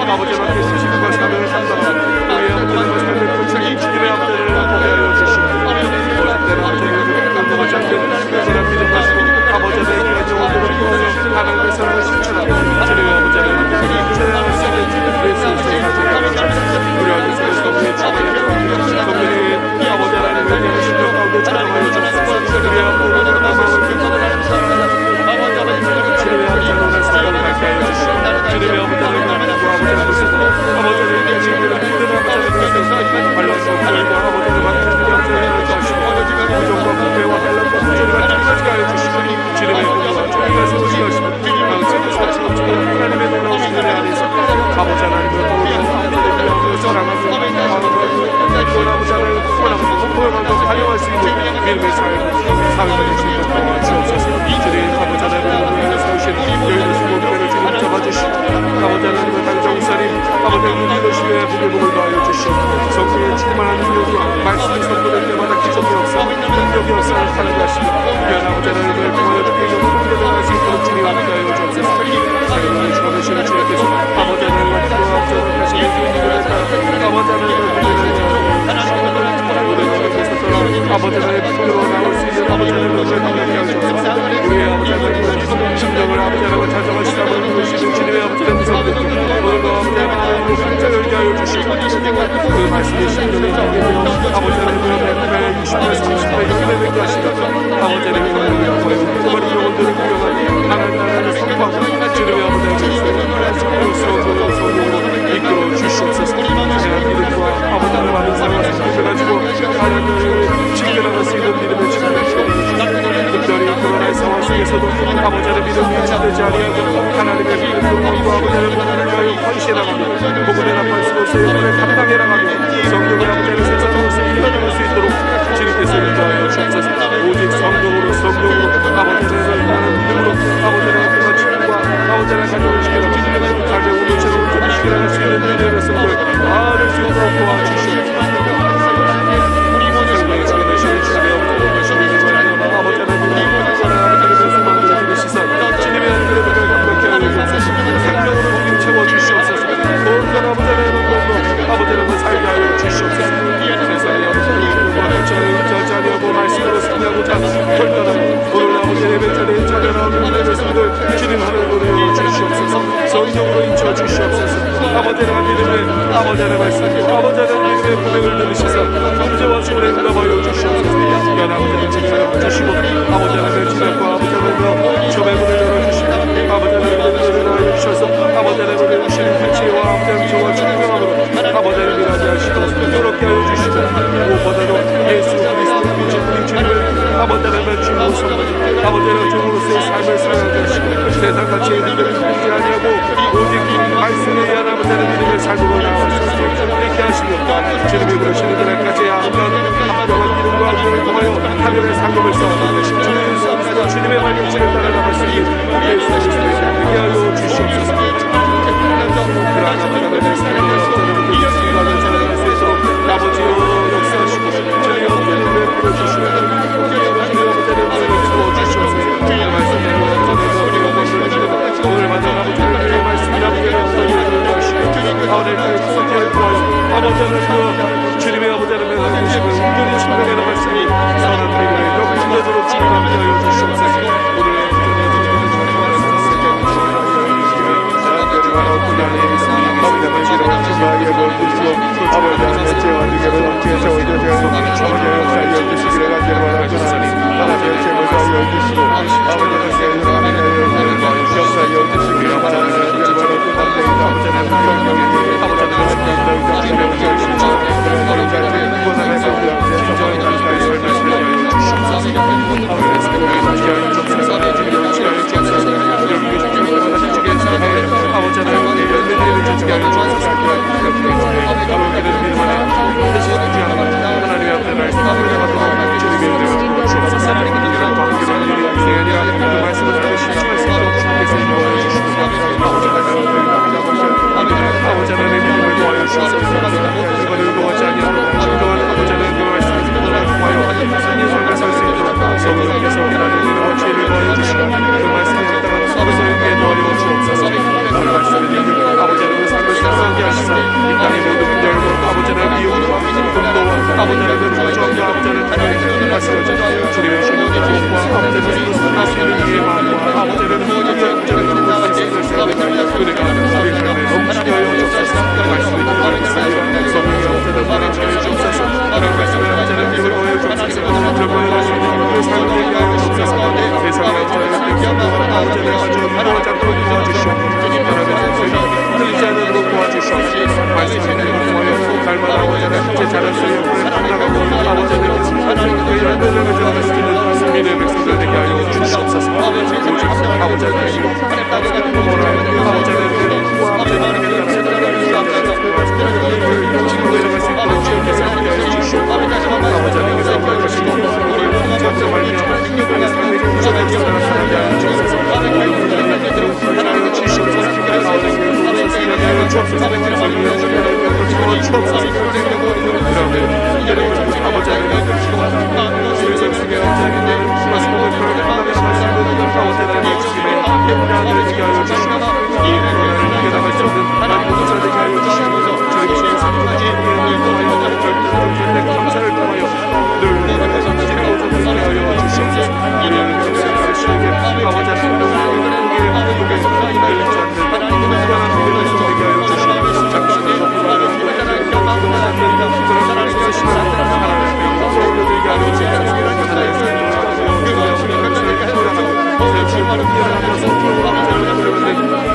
아버지 앞에 쓰시고 사명을 감당하고 우리의 아버지의 삶을 끝까지 주님의 앞에를 보게 하여 주시옵소서. 때로 아버지의 감동하지 않는 그런 믿음 가지고 아버지 하나님의 영광을 통하여 하나님의 사랑을 실천하고 주님의 아버지 하나님의 최대한 쓰는 우리의 성령을 가지고 우리 아버지의 성령의 주님의 성령의 아버지 하나님의 영광을 신령 가운데 찬양하여 주옵소서. 우리의 앞으로 주님의 아버지 하나님의 사랑을 가까이 해주시고 주님의 아버지 하나님의 아버지 하나님의 믿음 아버지 하나님의 발라서 하나님과 아버지 하나님의 주시고 부정과 부패와 한란과 부정과 끝까지 하여 주시고 주님의 공로와 주님의 소식을 하시고 방식의 사치가 주고 하나님의 놀라우신 은혜 안에서 아버지 하나님의 도움을 아버지 사랑하고 아버지 하나님을 구원하고 공포하고 환영할 수 있는 믿음의 삶을 주시고 주옵소서. 주님 아버지 하나님을 세우신 여인의 수고를 주님 잡아주시고 아버지 하나님의 당정사님 아버지 하나님을 믿으시며 복을 더하여 주시고 성령의 충만한 능력이 말씀이 선포될 때마다 기적의 역사 능력의 역사를 하나게 하시고 귀한 아버지 하나님을 통하여 주께서 공개될 수 있도록 주님 함께 하여 주옵소서. 하나님을 주관하시는 주님께서 아버지 하나님을 기도하옵소서. 다시 예수님을 따라 아버지 하나님을 아버지 하나님의 품으로 나올 수 있는 아버지 하나님을 하게 하여 주옵소서. 우리의 아버지 하나님의 심정을 아버지 하나님을 찾아가시라고 오시는 주님의 아버지의 성령 오늘도 아버지의 마음으로 활짝 열게 하여 주시고 그 말씀이 심령에 담기며 아버지 하나님의 100배 60배 30배 100배 뵙게 하시고 아버지 하나님의 영광을 그 많은 영혼들을 구경하는 하나님 나라를 선포하고 주님의 아버지의 성령으로 이끌어 주시옵소서. 제가 믿음과 아버지 하나님 많은 사랑을 선포해가지고 하나님을 지켜나갈 수 있는 믿음을 지켜주시옵소서. 특별히 코로나의 상황 속에서도 아버지 하나님 믿음이 유지되지 아니하고 하나님의 믿음과 아버지 하나님을 위하여 헌신해나가며 복음의 나팔수로서 영혼을 감당해 나가며 성령을 아버지 하나님 세상으로서 이끌어나갈 수 있도록 주님께서 인도하여 주옵소서. 오직 성령으로 아버지 하나님을 믿음으로 아버지 하나님과 친구와 아버지 하나님 가정을 지켜나가며 삶의 온도체로 온전히 지켜나갈 수 있는 믿음의 백성들 다 될 수 있도록 도와주시옵소서. 생명의 주가 되시는 주님의 아버지 하나님의 소망들을 들으시사 주님의 하늘의 복을 감격케 하여 주옵소서. 생명으로 복임 채워주시옵소서. 온전 아버지 하나님의 아버지 하나님을 살게 하여 주시옵소서. 세상에 아버지 하나님과 같이 의지하지 아니하고 말씀으로 승리하고자 결단하고 오늘 아버지 예배 자리에 찾아나오는 우리의 백성들 주님 하늘로 내어 주시옵소서. 성령으로 인쳐 주시옵소서. 아버지 하나님 믿음의 아버지 하나님 말씀 아버지 하나님 믿음의 고백을 들으시사 문제와 소원에 응답하여 주시옵소서. 귀한 아버지 하나님 지켜나가 주시고 아버지 하나님의 지략과 아버지 하나님의 저 배문을 열어주시고 아버지 하나님의 은혜를 하여 주셔서 아버지 하나님의 주시는 불치와 아버지 하나님 저와 충성함으로 아버지 하나님을 일하게 하시고 풍요롭게 하여 주시고 무엇보다도 예수 그리스도를 믿는 주님을 아버지 하나님의 주로 섬기고 아버지 하나님의 종으로서의 삶을 살아가게 하시고 세상같이 믿음을 믿지 아니하고 오직 말씀에 의한 아버지 하나님의 믿음을 삶으로 나아갈 수 있게 하시며 주님이 부르시는 그날까지 합당한 믿음과 은혜를 통하여 하늘의 상급을 쌓아 주님의 말씀을 따라 나갈 수 있는 예수 그리스도를 믿게 하여 주시옵소서. 그러한 하나님의 삶을 예수님과 살아갈 수 있도록 아버지여 역사하시고 주님의 은혜를 부어주시고 주님의 은혜를 부어주시옵소서. 오늘 받은 아버지를 위해 말씀이라 아버지 하나님 주님의 아버지 하나님의 하나님의 온전히 충분해 나갈 수 있는 선한 배경에 넘치도록 주님 함께하여 주시옵소서. 오늘 아버지 하나님의 죄와 능력을 넘치게 세워주시고 아버지의 역사를 열주시기를 간절히 바라옵나니 아버지의 죄를 열주시고 아버지의 역사를 열주시기를 바라옵나니 아버지 하나님의 성령이 아버지 하나님의 감사를 통하여 늘 감사를 하여 주시옵소서. 우리의 역사를 가르치게 아버지 아버지의 주님을 일어나며 성령으로 아버지를 부르는데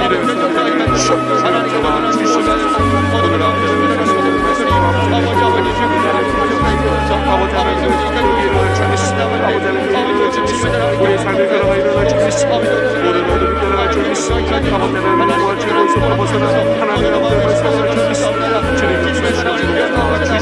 이를 성령을 주시옵소서. 주시옵소서. 오늘 아버지를 주시옵소서. 아버지 하나님의 일어날 주시옵소서. 아버지 하나님의 일어날 주시옵소서. 우리의 삶의 변화가 일어날 주시옵소서. 모든 어둠이 일어날 주시옵소서. 아버지 하나님의 모아 죄로부터 벗어나 하나님의 아버지의 말씀을 주시옵소서. 주님의 주시옵소서. 주님의 아버지의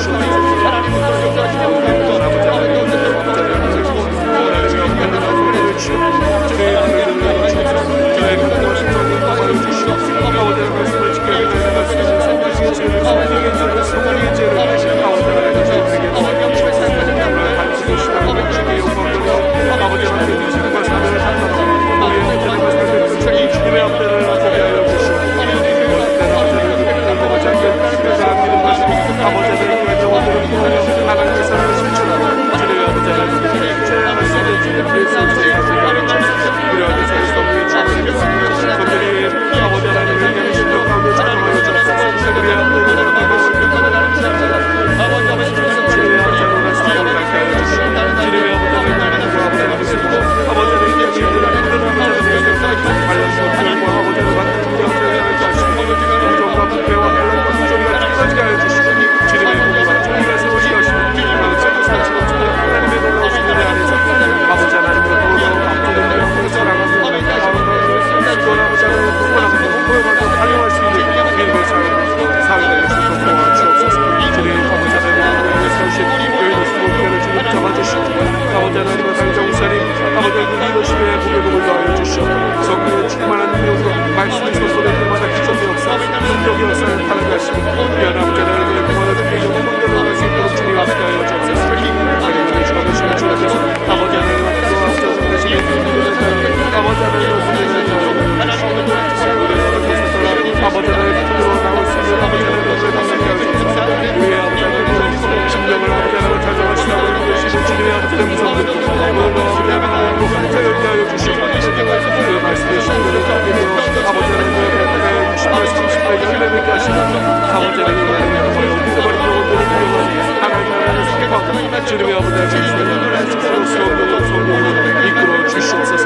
성령으로 이끌어 주시옵소서.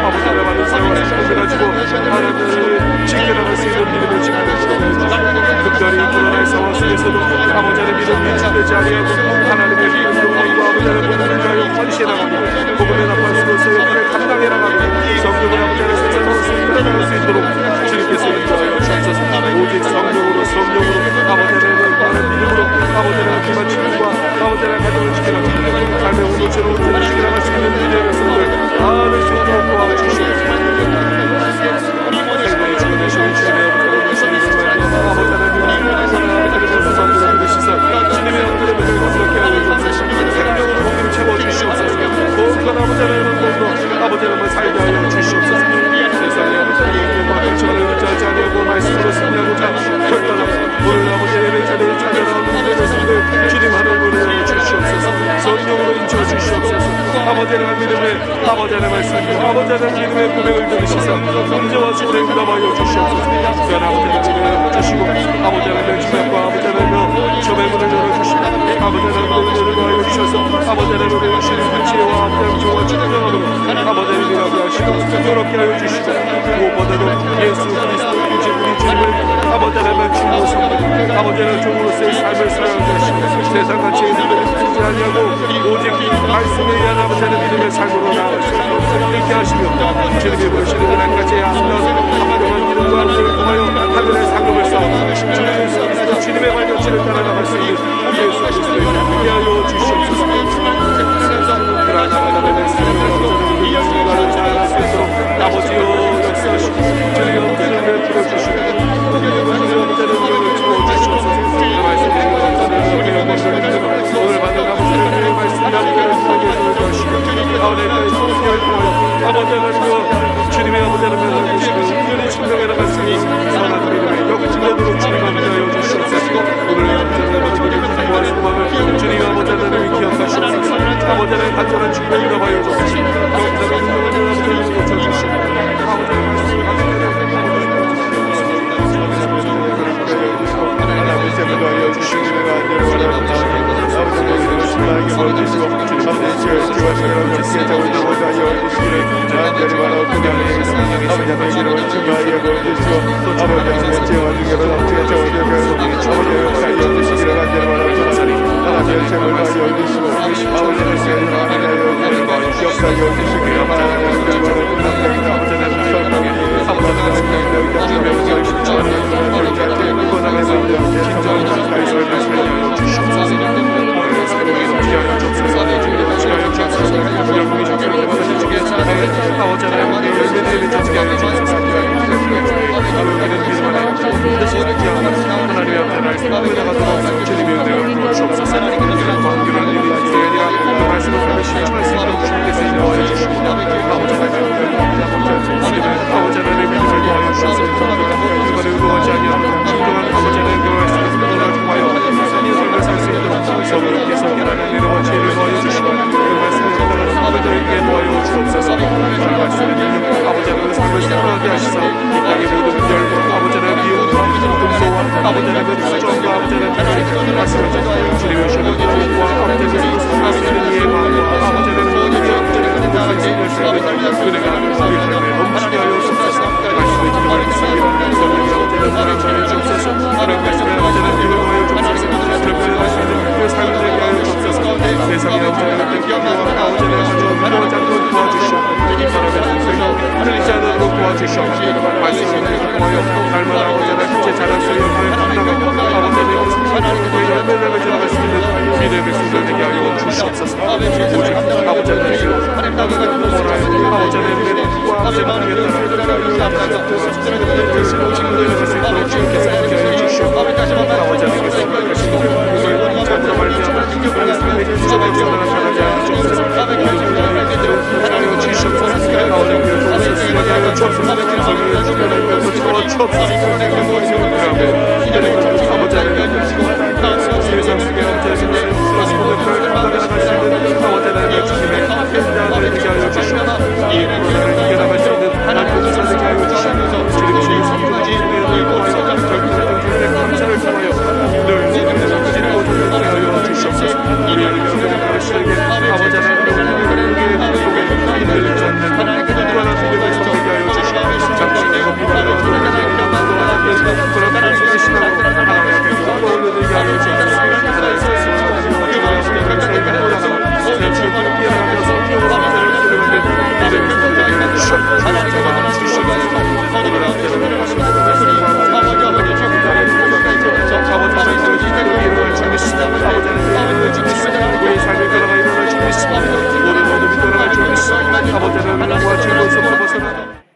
아버지를 받은 세월을 가지고 하나님을 지켜나갈 수 있는 믿음을 지키는 특별히 코로나의 상황 속에서도 아버지의 믿음이 지키지 아니하고 하나님의 믿음으로 아버지를 보내는가요 헌신하고 복음의 나팔수로서 역할을 감당해 나가고 성령을 아버지의 세상으로 이끌어나갈 수 있도록 주님께서 인도하여 주옵소서. 오직 성령으로 아버지를 믿음으로 아버지를 기만 지킴과 아버지의 가정을 지켜나가고 삶의 온도체로 지켜나갈 수 있는 믿음의 백성들 다음을 수 있도록 도와주시옵소서. 생명의 주님 되시는 주님의 아버지를 주시는 아버지를 믿으시사 주님의 아버지를 믿음을 그렇게 하여 주옵소서. 생명으로 복음을 채워주시옵소서. 고운한 아버지를 믿고 아버지를 살게 하여 주시옵소서. 세상에 아버지를 박수를 의지하지 아니하고 말씀으로 승리하고자 결단하고 오늘 아버지의 예배 자리에 찾아나오는 것을 주님 하나님으로 주시옵소서. 성령으로 인쳐 주시옵소서. 아버지의 믿음에 아버지의 말씀 아버지의 믿음의 고백을 들으시사 문제와 소를 응답하여 주시옵소서. 귀한 아버지의 믿음을 주시고 아버지의 주님과 아버지의 점의 문을 열어주시고 아버지의 믿음을 더하여 주셔서 아버지의 믿음을 주시는 지혜와 아버지의 조와 충성함으로 아버지의 믿음을 하시고 그렇게 하여 주시고 무엇보다도 예수 그리스도 우리 주님을 아버지의 주로 삼고 아버지의 종으로서의 삶을 사용하시고 세상같이 믿음을 지지 아니하고 오직 말씀에 의한 아버지의 믿음의 삶으로 나아가시고 이렇게 하시며 주님이 부르시는 하나님까지 아름다운 아름다운 이름과 하늘을 통하여 하늘의 상급을 쌓고 주님의 발자취를 따라나갈 수 있는 예수 그리스도의 이름을 위하여 주시옵소서. 그러나 하나님의 성령으로 이야기를 잘할 수 있도록 아버지여 역사하시고 주님의 엄태를 베풀어주시고 주님의 엄태를 채워주시옵소서. 오늘 받은 아버지의 말씀이 아버지를 통하게 해주시고 아버지의 성령을 통하여 아버지가 주님의 아버지를 베풀어주시고 은연히 충성해 나갈 수 있는 선한 믿음의 역진도록 주님을 위하여 주시옵소서. 오늘 아버지의 기도와 소망을 주님의 아버지를 기억하시옵소서. 아버지의 간절한 축복을 응답하여 주옵소서. 영원한 능력을 고쳐주시고 아버지의 말씀을 하나님의 제물하여 주시는 은혜가 안되를 원합니다. 아버지의 신랑에게 벌주시고 아버지의 지혜와 신랑을 함께 자원을 원하여 주시기를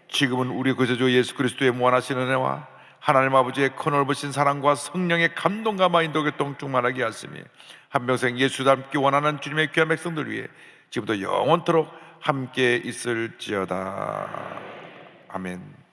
지금은 우리 구세주 예수 그리스도의 무한하신 은혜와 하나님 아버지의 크넓으신 사랑과 성령의 감동과 인도 교통 충만하게 하시니 한평생 예수 닮기 원하는 주님의 귀한 백성들 위해 지금부터 영원토록 함께 있을지어다. 아멘.